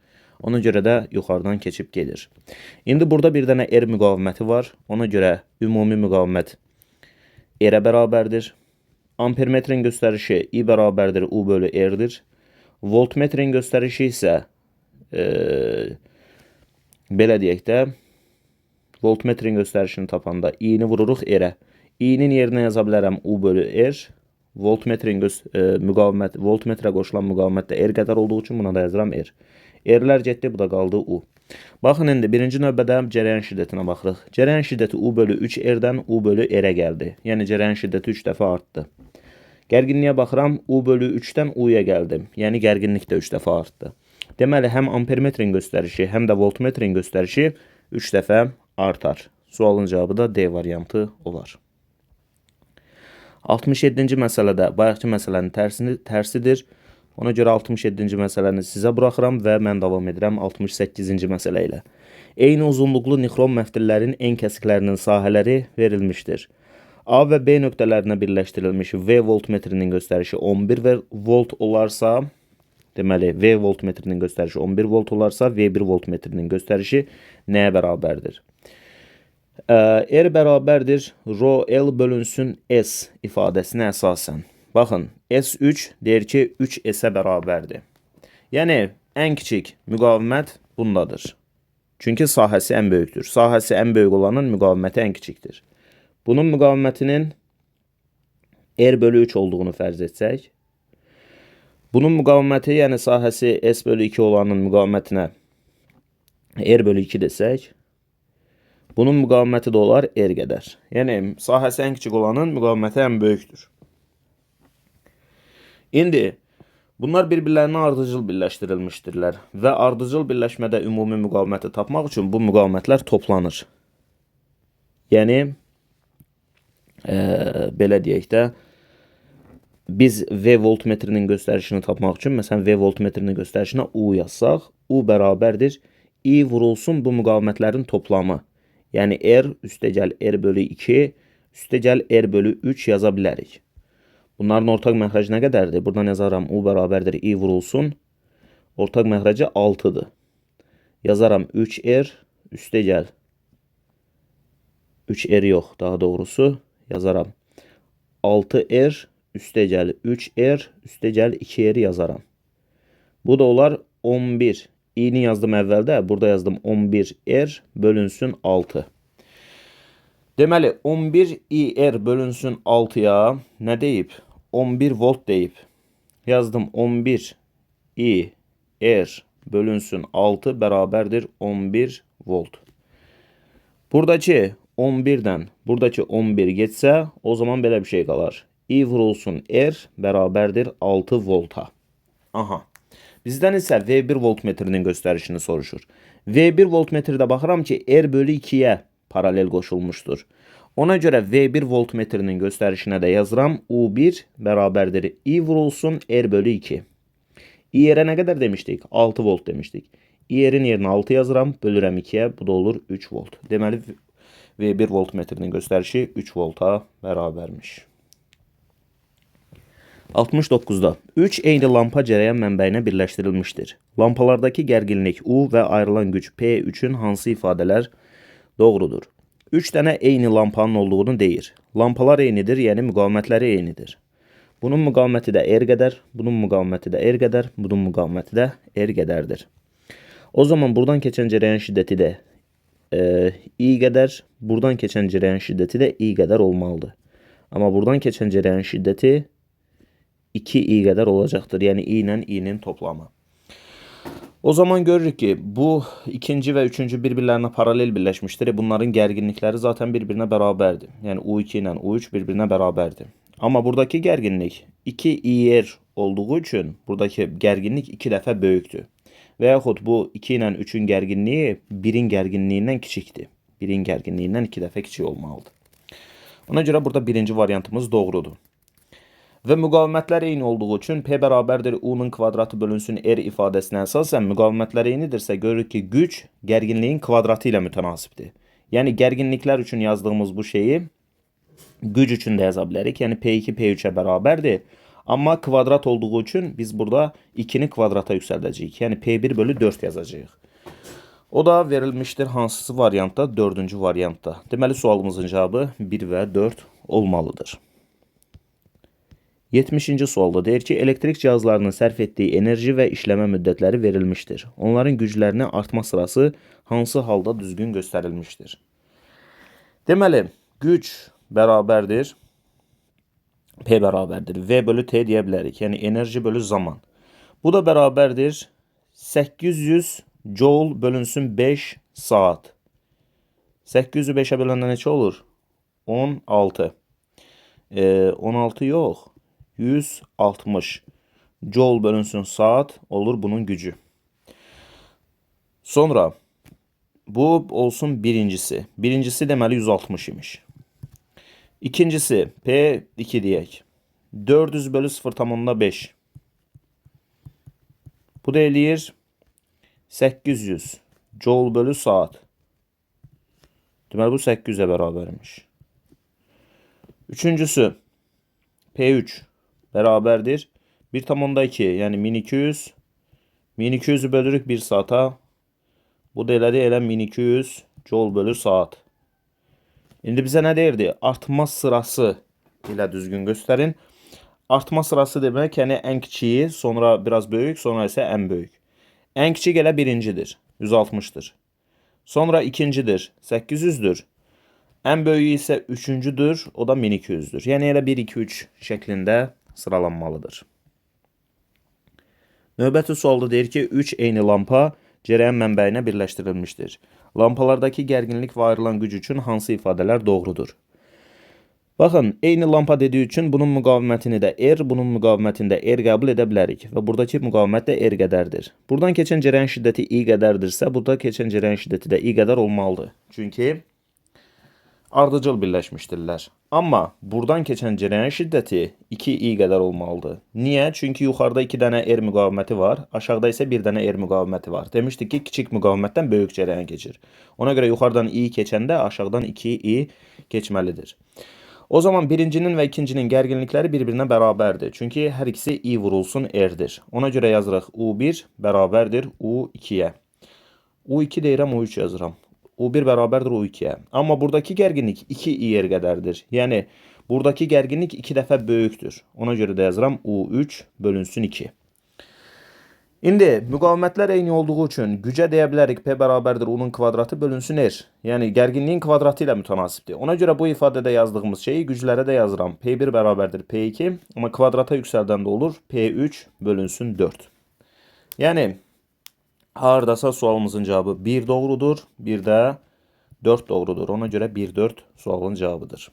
Ona görə də yuxarıdan keçib gedir. İndi burada bir dənə R müqaviməti var. Ona görə ümumi müqavimət R-ə bərabərdir. Ampermetrin göstərişi I bərabərdir U bölü R'dir. Voltmetrin göstərişi isə belə deyək də, voltmetrin göstərişini tapanda I-ni vururuq R-ə. I-nin yerinə yaza bilərəm U bölü R. Voltmetrin voltmetrə qoşulan müqavimət də R qədər olduğu üçün buna da yazıram R. R'lər getdi, bu da qaldı U. Baxın indi birinci növbədə cərəyan şiddətinə baxırıq. Cərəyan şiddəti U bölü 3R'dən U bölü R-ə gəldi. Yəni cərəyan şiddəti 3 dəfə artdı. Gərginliyə baxıram, U bölü 3-dən U-ya gəldim. Yəni gərginlik də 3 dəfə artdı. Deməli, həm ampermetrin göstərişi, həm də voltmetrin göstərişi 3 dəfə artar. Sualın cavabı da D variantı olar. 67-ci məsələdə bayaqki məsələnin tərsidir. Ona görə 67-ci məsələni sizə buraxıram və mən davam edirəm 68-ci məsələ ilə. Eyni uzunluqlu nixrom məftillərin en kəsiklərinin sahələri verilmişdir. A və B nöqtələrinə birləşdirilmiş V voltmetrinin göstərişi 11 volt olarsa, deməli V voltmetrinin göstərişi 11 volt olarsa, V1 voltmetrinin göstərişi nəyə bərabərdir? R bərabərdir rho L bölünsün S ifadəsinə əsasən. Baxın, S3 deyir ki 3S'ə bərabərdir. Yəni, ən kiçik müqavimət bundadır. Çünki sahəsi ən böyükdür. Sahəsi ən böyük olanın müqaviməti ən kiçikdir. Bunun müqavimətinin R bölü 3 olduğunu fərz etsək, bunun müqaviməti, yəni sahəsi S bölü 2 olanın müqavimətinə R bölü 2 desək, bunun müqaviməti də olar R qədər. Yəni, sahəsi ən kiçik olanın müqaviməti ən böyükdür. İndi, Bunlar bir-birlərinə ardıcıl birləşdirilmişdirlər və ardıcıl birləşmədə ümumi müqaviməti tapmaq üçün bu müqavimətlər toplanır. Yəni, belə deyək də, biz V voltmetrinin göstərişini tapmaq üçün, məsələn, V voltmetrinin göstərişinə U yazsaq, U bərabərdir I vurulsun bu müqavimətlərin toplamı. Yəni, R üstəgəl R bölü 2, üstəgəl R bölü 3 yaza bilərik. Bunların ortaq məxrəci nə qədərdir? Buradan yazaram U bərabərdir I vurulsun. Ortaq məxrəci 6-dır. Yazaram 3R üstəgəl 3R yox, daha doğrusu yazaram 6R üstəgəl 3R üstəgəl 2R yazaram. Bu da olar 11. İ'ni yazdım əvvəldə, burada yazdım 11R bölünsün 6. Deməli, 11IR bölünsün 6-ya nə deyib? 11 volt deyib. Yazdım 11IR bölünsün 6 bərabərdir 11 volt. Buradakı 11-dən buradakı 11 getsə, o zaman belə bir şey qalar. I vurulsun R bərabərdir 6 volta. Aha. Bizdən isə V1 voltmetrinin göstərişini soruşur. V1 voltmetrdə baxıram ki, R bölü 2-yə paralel qoşulmuşdur. Ona görə V1 voltmetrinin göstərişinə də yazıram. U1 bərabərdir I vurulsun R bölü 2. İ-yerə nə qədər demişdik? 6 volt demişdik. İ-yerin yerinə 6 yazıram. Bölürəm 2-yə. Bu da olur 3 volt. Deməli, V1 voltmetrinin göstərişi 3 volta bərabərmiş. 69-da 3 eyni lampa cərəyan mənbəyinə birləşdirilmişdir. Lampalardakı gərginlik U və ayrılan güc P üçün hansı ifadələr doğrudur? 3 dənə eyni lampanın olduğunu deyir. Lampalar eynidir, yəni müqavimətləri eynidir. Bunun müqaviməti də R qədər, bunun müqaviməti də R qədər, bunun müqaviməti də R qədərdir. O zaman buradan keçən cərəyan şiddəti də I qədər, buradan keçən cərəyan şiddəti də I qədər olmalıdır. Amma buradan keçən cərəyan şiddəti 2i qədər olacaqdır. Yəni, i ilə i-nin toplamı. O zaman görürük ki, bu ikinci və üçüncü bir-birlərinə paralel birləşmişdir. Bunların gərginlikləri zaten bir-birinə bərabərdir. Yəni, U2 ilə U3 bir-birinə bərabərdir. Amma buradakı gərginlik 2ir olduğu üçün buradakı gərginlik 2 dəfə böyükdür. Və yaxud bu 2 ilə 3-ün gərginliyi 1-in gərginliyindən kiçikdir. 1-in gərginliyindən 2 dəfə kiçik olmalıdır. Ona görə burada birinci variantımız doğrudur. Və müqavimətlər eyni olduğu üçün P bərabərdir U-nun kvadratı bölünsün R ifadəsinə əsasən müqavimətlər eynidirsə görürük ki, güc gərginliyin kvadratı ilə mütənasibdir. Yəni, gərginliklər üçün yazdığımız bu şeyi güc üçün də yaza bilərik. Yəni, P2 P3-ə bərabərdir. Amma kvadrat olduğu üçün biz burada 2-ni kvadrata yüksəldəcəyik. Yəni, P1 bölü 4 yazacağıq. O da verilmişdir hansısı variantda? 4-cü variantda. Deməli, sualımızın cavabı 1 və 4 olmalıdır. 70-ci sualda deyir ki, elektrik cihazlarının sərf etdiyi enerji və işləmə müddətləri verilmişdir. Onların güclərini artma sırası hansı halda düzgün göstərilmişdir? Deməli, güc bərabərdir, P bərabərdir, V bölü T deyə bilərik. Yəni, enerji bölü zaman. Bu da bərabərdir 800 joule bölünsün 5 saat. 800-ü 5-ə böləndə neçə olur? 16. 16 yox. 160 joule bölünsün saat olur bunun gücü. Sonra bu olsun birincisi. Birincisi deməli 160 imiş. İkincisi P2 deyək. 400 bölü 0,5. Bu da eləyir 800 joule bölü saat. Deməli bu 800'ə bərabərmiş. Üçüncüsü P3 bərabərdir 1,2 yəni 1200. 1200'ü bölürük 1 saata. Bu da elədi elə 1200 joule bölü saat. İndi bizə nə deyirdi? Artma sırası ilə düzgün göstərin. Artma sırası demək, yəni ən kiçiyi, sonra biraz böyük, sonra isə ən böyük. Ən kiçik elə birincidir, 160'dır. Sonra ikincidir, 800'dür. Ən böyüyü isə üçüncüdür, o da 1200'dür. Yəni elə 1, 2, 3 şəklində sıralanmalıdır. Növbəti sualda deyir ki, 3 eyni lampa cərəyan mənbəyinə birləşdirilmişdir. Lampalardakı gərginlik və ayrılan güc üçün hansı ifadələr doğrudur? Baxın, eyni lampa dediyi üçün bunun müqavimətini də R, bunun müqavimətini də R qəbul edə bilərik və buradakı müqavimət də R qədərdir. Buradan keçən cərəyan şiddəti I qədərdirsə, burada keçən cərəyan şiddəti də I qədər olmalıdır. Çünki ardıcıl birləşmişdirlər. Amma buradan keçən cərəyan şiddəti 2I qədər olmalıdır. Niyə? Çünki yuxarıda 2 dənə R müqaviməti var, aşağıda isə 1 dənə R müqaviməti var. Demişdik ki, kiçik müqavimətdən böyük cərəyan keçir. Ona görə yuxarıdan I keçəndə aşağıdan 2I keçməlidir. O zaman birincinin və ikincinin gərginlikləri bir-birinə bərabərdir. Çünki hər ikisi I vurulsun R'dir. Ona görə yazırıq U1 bərabərdir U2-yə. U2 deyirəm, U3 yazıram. U1 bərabərdir U2-yə. Amma buradakı gərginlik 2Ir qədərdir. Yəni, buradakı gərginlik 2 dəfə böyükdür. Ona görə də yazıram U3 bölünsün 2. İndi müqavimətlər eyni olduğu üçün gücə deyə bilərik P bərabərdir U-nun kvadratı bölünsün R. Yəni gərginliyin kvadratı ilə mütənasibdir. Ona görə bu ifadədə yazdığımız şeyi güclərə də yazıram. P1 bərabərdir P2, amma kvadrata yüksəldən də olur P3 bölünsün 4. Yəni hardasa sualımızın cavabı 1 doğrudur, bir də 4 doğrudur. Ona görə 1-4 sualın cavabıdır.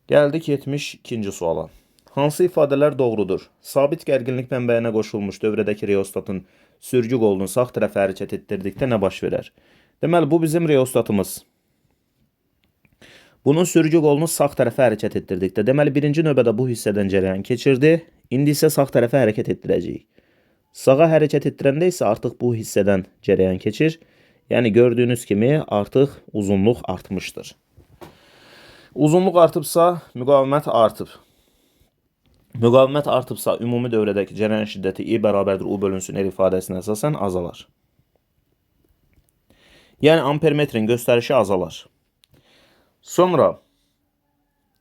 Gəldik 72-ci suala. Hansı ifadələr doğrudur? Sabit gərginlik mənbəyinə qoşulmuş dövrədəki reostatın sürgü qolunu sağ tərəfə hərəkət etdirdikdə nə baş verər? Deməli, bu bizim reostatımız. Bunun sürgü qolunu sağ tərəfə hərəkət etdirdikdə, deməli, birinci növbədə bu hissədən cərəyan keçirdi. İndi isə sağ tərəfə hərəkət etdirəcəyik. Sağa hərəkət etdirəndə isə artıq bu hissədən cərəyan keçir. Yəni, gördüyünüz kimi artıq uzunluq artmışdır. Uzunluq artıbsa, müqavimət artıb. Müqavimət artıbsa, ümumi dövrədəki cərəyan şiddəti I bərabərdir U bölünsün R ifadəsinə əsasən azalar. Yəni, ampermetrin göstərişi azalar. Sonra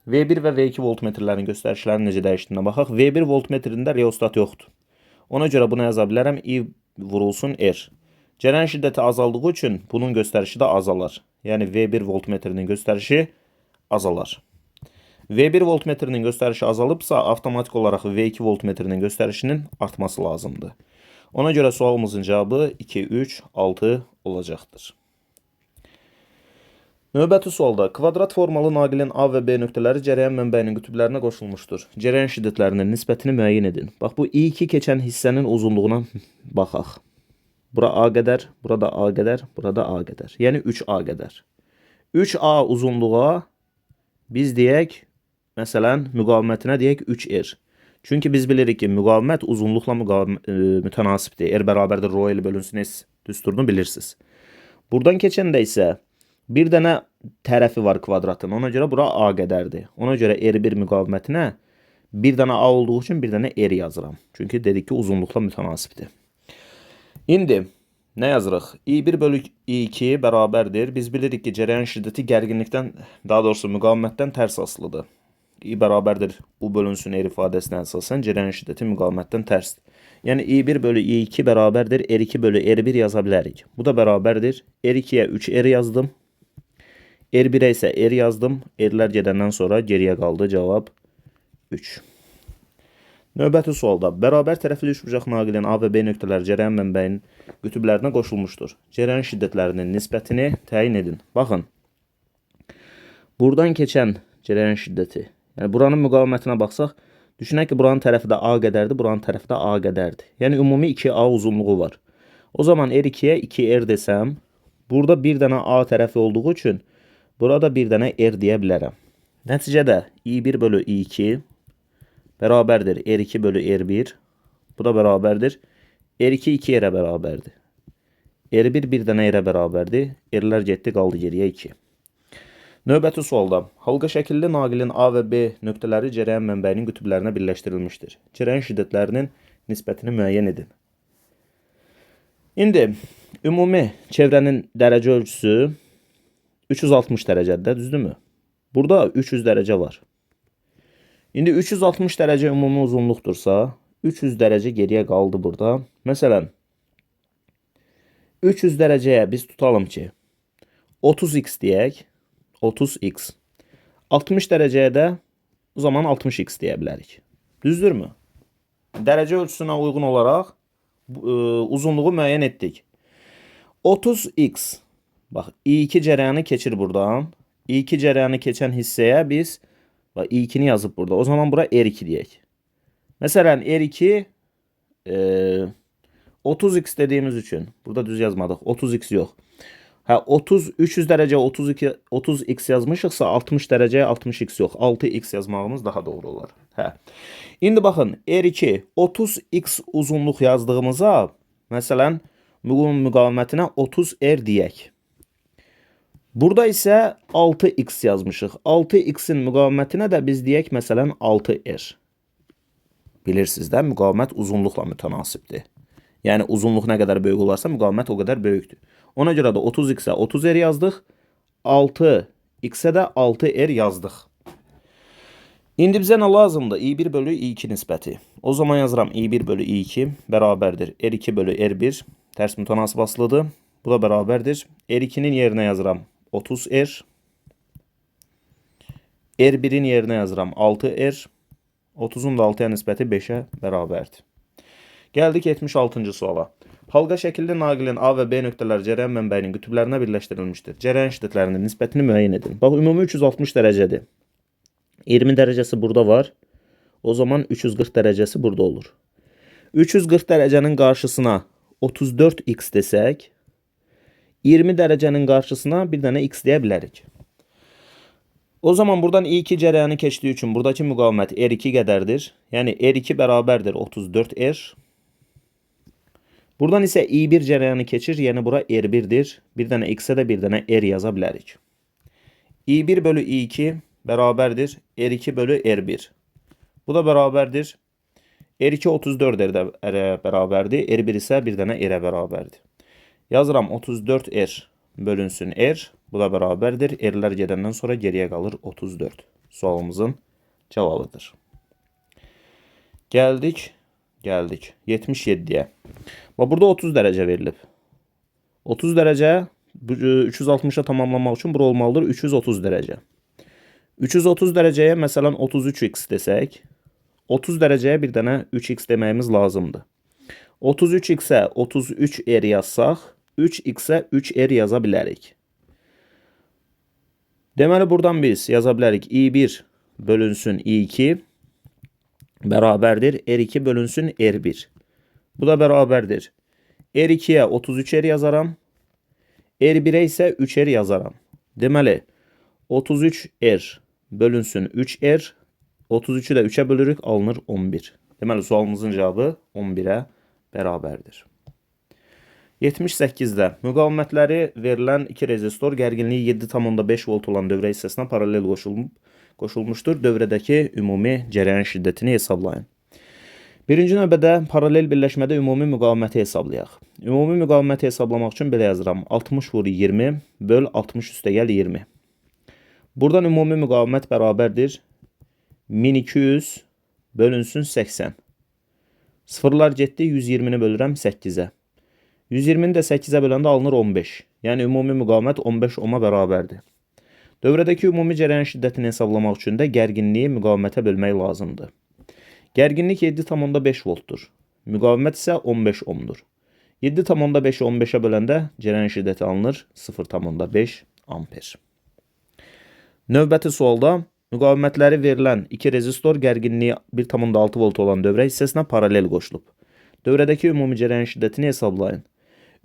V1 və V2 voltmetrlərin göstərişlərinin necə dəyişdiyinə baxaq. V1 voltmetrində reostat yoxdur. Ona görə buna yaza bilərəm I vurulsun R. Cərəyan şiddəti azaldığı üçün bunun göstərişi də azalar. Yəni, V1 voltmetrinin göstərişi azalar. V1 voltmetrinin göstərişi azalıbsa, avtomatik olaraq V2 voltmetrinin göstərişinin artması lazımdır. Ona görə sualımızın cavabı 2, 3, 6 olacaqdır. Növbəti sualda kvadrat formalı naqilin A və B nöqtələri cərəyan mənbəyinin qütblərinə qoşulmuşdur. Cərəyan şiddətlərinin nisbətini müəyyən edin. Bax, bu I2 keçən hissənin uzunluğuna baxaq. Bura A qədər, burada A qədər, burada A qədər. Yəni 3A qədər. 3A uzunluğa biz deyək, məsələn, müqavimətinə deyək 3R. Çünki biz bilirik ki, müqavimət uzunluqla mütənasibdir. R bərabərdir rho L bölünsün S düsturunu bilirsiniz. Buradan keçəndə isə bir dənə tərəfi var kvadratın. Ona görə bura A qədərdir. Ona görə R1 müqavimətinə bir dənə A olduğu üçün bir dənə R yazıram. Çünki dedik ki, uzunluqla mütənasibdir. İndi nə yazırıq? I1 bölü I2 bərabərdir. Biz bilirik ki, cərəyan şiddəti gərginlikdən, daha doğrusu müqavimətdən tərs asılıdır. I bərabərdir U bölünsün R ifadəsinə əsasən cərəyan şiddəti müqavimətdən tərsdir. Yəni I1 bölü I2 bərabərdir R2 bölü R1 yaza bilərik. Bu da bərabərdir. R2-yə 3R yazdım. R1-ə isə R yazdım. R-lər gedəndən sonra geriyə qaldı cavab 3. Növbəti sualda bərabər tərəfli üçbucaq naqilin A və B nöqtələri cərəyan mənbəyinin qütblərinə qoşulmuşdur. Cərəyan şiddətlərinin nisbətini təyin edin. Baxın. Buradan keçən cərəyan şiddəti. Yəni, buranın müqavimətinə baxsaq, düşünək ki, buranın tərəfi də A qədərdir, buranın tərəfi də A qədərdir. Yəni, ümumi 2A uzunluğu var. O zaman R2-yə 2R desəm, burada bir dənə A tərəfi olduğu üçün, burada bir dənə R deyə bilərəm. Nəticədə I1 bölü I2 bərabərdir R2 bölü R1. Bu da bərabərdir. R2 2R-ə bərabərdir. R1 bir dənə R-ə bərabərdir. R-lər getdi, qaldı geriyə 2. Növbəti sualda halqa şəkilli naqilin A və B nöqtələri cərəyan mənbəyinin qütblərinə birləşdirilmişdir. Cərəyan şiddətlərinin nisbətini müəyyən edin. İndi ümumi çevrənin dərəcə ölçüsü 360 dərəcədə, düzdürmü? Burada 300 dərəcə var. İndi 360 dərəcə ümumi uzunluqdursa, 300 dərəcə geriyə qaldı burada. Məsələn, 300 dərəcəyə biz tutalım ki, 30x deyək. 30x. 60 dərəcəyə də o zaman 60x deyə bilərik. Düzdürmü? Dərəcə ölçüsünə uyğun olaraq uzunluğu müəyyən etdik. 30x. Bax, I2 cərəyanı keçir buradan. I2 cərəyanı keçən hissəyə biz I2'ni yazıb burada. O zaman bura R2 deyək. Məsələn, R2 30x dediğimiz için burada düz yazmadık. 30x yok. 300 derece 32 30x yazmışıqsa 60 dereceye 60x yok. 6x yazmağımız daha doğru olar. İndi baxın, R2 30x uzunluq yazdığımıza məsələn bunun müqavimətinə 30R deyək. Burada isə 6x yazmışıq. 6x'in müqavimətinə də biz deyək məsələn 6R. Bilirsiniz də, müqavimət uzunluqla mütənasibdir. Yəni uzunluq nə qədər böyük olarsa müqavimət o qədər böyükdür. Ona görə də 30x-ə 30R yazdıq, 6x-ə də 6R yazdıq. İndi bizə nə lazımdır? I1 bölü I2 nisbəti. O zaman yazıram I1 bölü I2 bərabərdir R2 bölü R1. Tərs mütənasib asılıdır. Bu da bərabərdir. R2'nin yerinə yazıram 30R. R1'in yerinə yazıram 6R. 30'un da 6'ya nisbəti 5'ə bərabərdir. Gəldik 76-cı suala. Halqa şəkilli naqilin A və B nöqtələri cərəyan mənbəyinin qütublərinə birləşdirilmişdir. Cərəyan şiddətlərinin nisbətini müəyyən edin. Bax, ümumi 360 dərəcədir. 20 dərəcəsi burada var. O zaman 340 dərəcəsi burada olur. 340 dərəcənin qarşısına 34x desək, 20 dərəcənin qarşısına bir dənə x deyə bilərik. O zaman buradan I2 cərəyanı keçdiyi üçün buradakı müqavimət R2 qədərdir. Yəni R2 bərabərdir 34R. Buradan isə I1 cərəyanı keçir, yəni bura R1'dir. Bir dənə x-ə də bir dənə R yaza bilərik. I1 bölü I2 bərabərdir R2 bölü R1. Bu da bərabərdir. R2 34 R bərabərdir. R1 isə bir dənə R-ə bərabərdir. Yazıram 34R bölünsün R. Bu da bərabərdir. R'lər gedəndən sonra geriyə qalır 34. Sualımızın cavabıdır. Gəldik 77'ye. Burada 30 dərəcə verilib. 30 dərəcə 360'a tamamlamaq üçün bura olmalıdır 330 dərəcə. 330 dərəcəyə məsələn 33x desək, 30 dərəcəyə bir dənə 3x deməyimiz lazımdır. 33x-ə 33R yazsaq, 3x-ə 3R yaza bilərik. Deməli buradan biz yaza bilərik I1 bölünsün I2 bərabərdir R2 bölünsün R1. Bu da bərabərdir. R2'yə 33R yazaram. R1'ə isə 3R yazaram. Deməli 33R bölünsün 3R. 33'ü də 3'ə bölürük, alınır 11. Deməli sualımızın cavabı 11'ə bərabərdir. 78'də müqavimətləri verilən 2 rezistor gərginliyi 7,5 volt olan dövrə hissəsinə paralel qoşulmuşdur. Dövrədəki ümumi cərəyan şiddətini hesablayın. Birinci növbədə paralel birləşmədə ümumi müqaviməti hesablayaq. Ümumi müqaviməti hesablamaq üçün belə yazıram. 60/20 böl 60 üstəgəl 20. Buradan ümumi müqavimət bərabərdir 1200 bölünsün 80. Sıfırlar getdi, 120'ni bölürəm 8'ə. 120'ni də 8'ə böləndə alınır 15. Yəni ümumi müqavimət 15 ohma bərabərdir. Dövrədəki ümumi cərəyan şiddətini hesablamaq üçün də gərginliyi müqavimətə bölmək lazımdır. Gərginlik 7,5 voltdur. Müqavimət isə 15 ohmdur. 7,5'i 15'ə böləndə cərəyan şiddəti alınır 0,5 amper. Növbəti sualda müqavimətləri verilən 2 rezistor gərginliyi 1,6 volt olan dövrə hissəsinə paralel qoşulub. Dövrədəki ümumi cərəyan şiddətini hesablayın.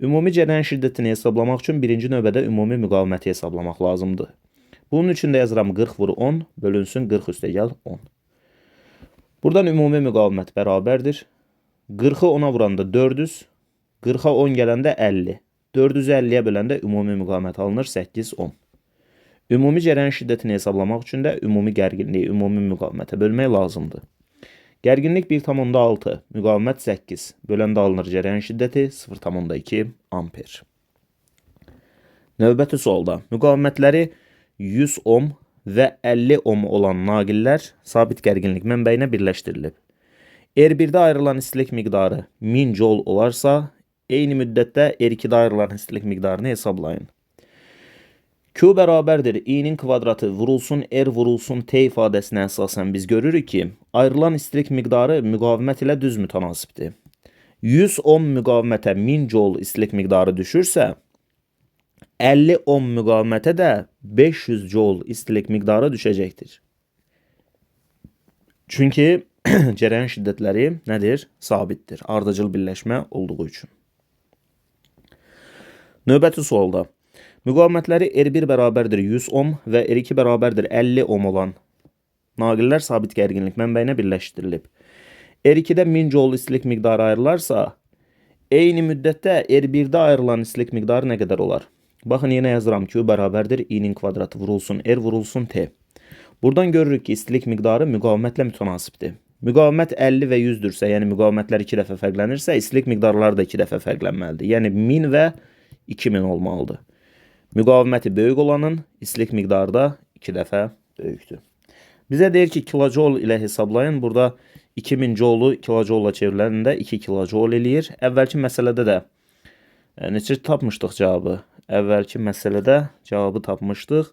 Ümumi cərəyan şiddətini hesablamaq üçün birinci növbədə ümumi müqaviməti hesablamaq lazımdır. Bunun üçün də yazıram 40/10 bölünsün 40 üstəgəl 10. Buradan ümumi müqavimət bərabərdir. 40'ı 10'a vuranda 400, 40'a 10 gələndə 50. 400'ü 50'yə böləndə ümumi müqavimət alınır 8 ohm. Ümumi cərəyan şiddətini hesablamaq üçün də ümumi gərginliyi ümumi müqavimətə bölmək lazımdır. Gərginlik 1,6, müqavimət 8, böləndə alınır cərəyan şiddəti 0,2 amper. Növbəti sualda müqavimətləri 100 ohm və 50 ohm olan naqillər sabit gərginlik mənbəyinə birləşdirilib. R1'də ayrılan istilik miqdarı 1000 joule olarsa, eyni müddətdə R2'də ayrılan istilik miqdarını hesablayın. Q bərabərdir I-nin kvadratı vurulsun R vurulsun T ifadəsinə əsasən biz görürük ki, ayrılan istilik miqdarı müqavimət ilə düz mütənasibdir. 100 ohm müqavimətə 1000 joule istilik miqdarı düşürsə, 50 ohm müqavimətə də 500 joule istilik miqdarı düşəcəkdir. Çünki cərəyan şiddətləri nədir? Sabitdir. Ardıcıl birləşmə olduğu üçün. Növbəti sualda müqavimətləri R1 bərabərdir 100 ohm və R2 bərabərdir 50 ohm olan naqillər sabit gərginlik mənbəyinə birləşdirilib. R2-də 1000 joule istilik miqdarı ayrılarsa, eyni müddətdə R1-də ayrılan istilik miqdarı nə qədər olar? Baxın, yenə yazıram ki, bərabərdir i-nin kvadratı vurulsun R vurulsun T. Buradan görürük ki, istilik miqdarı müqavimətlə mütənasibdir. Müqavimət 50 və 100-dürsə, yəni müqavimətlər 2 dəfə fərqlənirsə, istilik miqdarları da 2 dəfə fərqlənməlidir. Yəni 1000 və 2000 olmalıdır. Müqaviməti böyük olanın istilik miqdarı da 2 dəfə böyükdür. Bizə deyir ki, kilojoule ilə hesablayın. Burada 2000 joule kilojoule çevriləndə 2 kilojoule eləyir. Əvvəlki məsələdə də neçə tapmışdıq cavabı? Əvvəlki məsələdə cavabı tapmışdıq.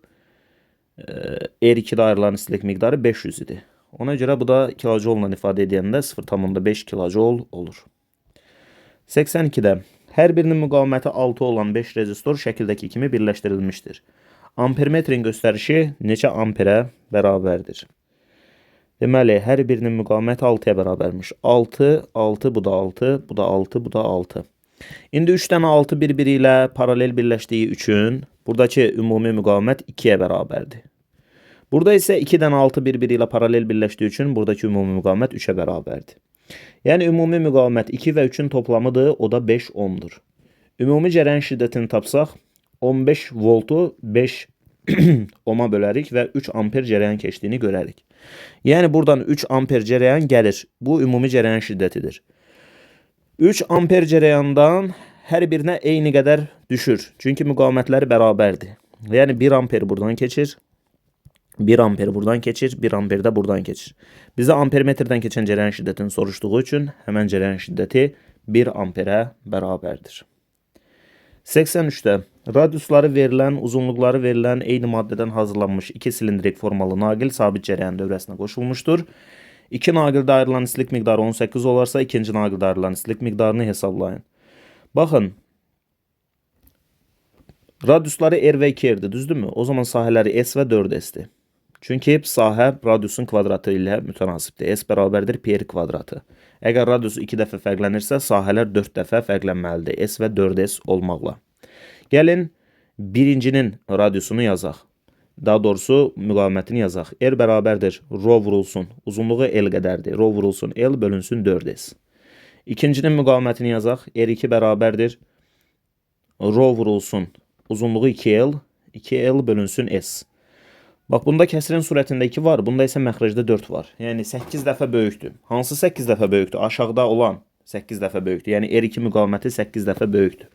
R2-də ayrılan istilik miqdarı 500 idi. Ona görə bu da kilojoule ilə ifadə edəndə 0,5 kilojoule olur. 82-də hər birinin müqaviməti 6 olan 5 rezistor şəkildəki kimi birləşdirilmişdir. Ampermetrin göstərişi neçə amperə bərabərdir? Deməli, hər birinin müqaviməti 6-ya bərabərmiş. 6, 6, bu da 6, bu da 6, bu da 6. İndi 3 dənə 6 bir-biri ilə paralel birləşdiyi üçün buradakı ümumi müqavimət 2-yə bərabərdir. Burada isə 2 dənə 6 bir-biri ilə paralel birləşdiyi üçün buradakı ümumi müqavimət 3-ə bərabərdir. Yəni, ümumi müqavimət 2 və 3-ün toplamıdır, o da 5 ohmdur. Ümumi cərəyan şiddətini tapsaq, 15 voltu 5 ohma bölərik və 3 amper cərəyan keçdiyini görərik. Yəni, buradan 3 amper cərəyan gəlir. Bu, ümumi cərəyan şiddətidir. 3 amper cərəyandan hər birinə eyni qədər düşür. Çünki müqavimətləri bərabərdir. Yəni, 1 amper buradan keçir, 1 amper buradan keçir, 1 amper də buradan keçir. Bizə ampermetrdən keçən cərəyan şiddətini soruşduğu üçün həmən cərəyan şiddəti 1 amperə bərabərdir. 83-də radiusları verilən, uzunluqları verilən eyni maddədən hazırlanmış 2 silindrik formalı naqil sabit cərəyan dövrəsinə qoşulmuşdur. 2 naqildə ayrılan istilik miqdarı 18 olarsa, ikinci naqildə ayrılan istilik miqdarını hesablayın. Baxın, radiusları R və 2R'dir, düzdürmü? O zaman sahələri S və 4S'dir. Çünki sahə radiusun kvadratı ilə mütənasibdir. S bərabərdir pi kvadratı. Əgər radius 2 dəfə fərqlənirsə, sahələr 4 dəfə fərqlənməlidir. S və 4S olmaqla. Gəlin, birincinin radiusunu yazaq. Daha doğrusu müqavimətini yazaq. R bərabərdir rho vurulsun. Uzunluğu L qədərdir. Rho vurulsun L bölünsün 4S. İkincinin müqavimətini yazaq. R2 bərabərdir rho vurulsun. Uzunluğu 2L. 2L bölünsün S. Bax, bunda kəsirin surətində 2 var, bunda isə məxrəcdə 4 var. Yəni 8 dəfə böyükdür. Hansı 8 dəfə böyükdür? Aşağıda olan 8 dəfə böyükdür. Yəni R2 müqaviməti 8 dəfə böyükdür.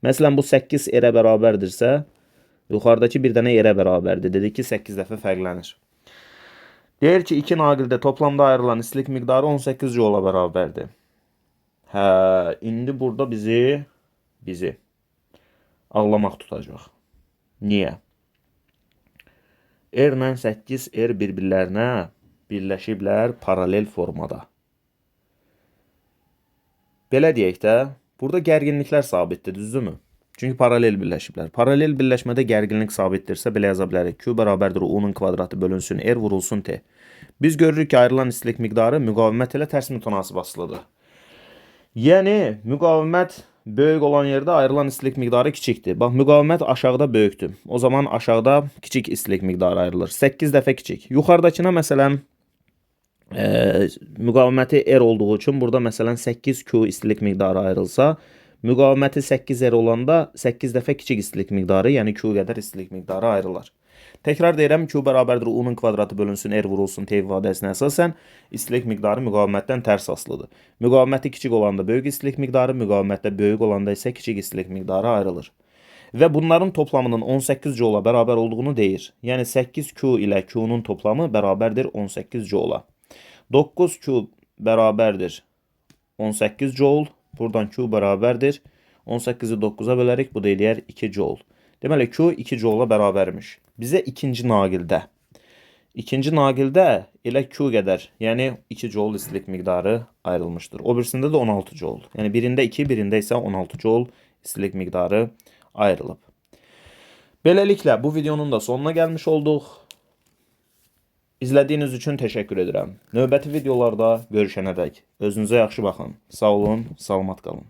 Məsələn, bu 8 R-ə bərabərdirsə, yuxarıdakı bir dənə R-ə bərabərdir. Dedik ki, 8 dəfə fərqlənir. Deyir ki, 2 naqildə toplamda ayrılan istilik miqdarı 18 joule bərabərdir. Hə, indi burada bizi ağlamaq tutacaq. Niyə? R ilə 8 R bir-birlərinə birləşiblər paralel formada. Belə deyək də, burada gərginliklər sabitdir, düzdürmü? Çünki paralel birləşiblər. Paralel birləşmədə gərginlik sabitdirsə, belə yaza bilərik. Q bərabərdir U-nun kvadratı bölünsün R vurulsun T. Biz görürük ki, ayrılan istilik miqdarı müqavimət ilə tərs mütənasib asılıdır. Yəni, müqavimət böyük olan yerdə ayrılan istilik miqdarı kiçikdir. Bax, müqavimət aşağıda böyükdür. O zaman aşağıda kiçik istilik miqdarı ayrılır. 8 dəfə kiçik. Yuxarıdakına məsələn müqaviməti R olduğu üçün burada məsələn 8Q istilik miqdarı ayrılsa, müqaviməti 8R olanda 8 dəfə kiçik istilik miqdarı, yəni Q qədər istilik miqdarı ayrılar. Təkrar deyirəm, Q bərabərdir U-nun kvadratı bölünsün R vurulsun T ifadəsinə əsasən istilik miqdarı müqavimətdən tərs asılıdır. Müqaviməti kiçik olanda böyük istilik miqdarı, müqavimətdə böyük olanda isə kiçik istilik miqdarı ayrılır. Və bunların toplamının 18 joule bərabər olduğunu deyir. Yəni 8Q ilə Q-nun toplamı bərabərdir 18 joule. 9Q bərabərdir 18 joule. Buradan Q bərabərdir 18-i 9-a bölərik, bu da eləyər 2 joule. Deməli, Q 2 joule bərabərmiş. Bizə ikinci naqildə elə Q qədər, yəni 2 joule istilik miqdarı ayrılmışdır. O birisində də 16 joule. Yəni birində 2, birində isə 16 joule istilik miqdarı ayrılıb. Beləliklə bu videonun da sonuna gəlmiş olduq. İzlədiyiniz üçün təşəkkür edirəm. Növbəti videolarda görüşənədək özünüzə yaxşı baxın. Sağ olun, salamat qalın.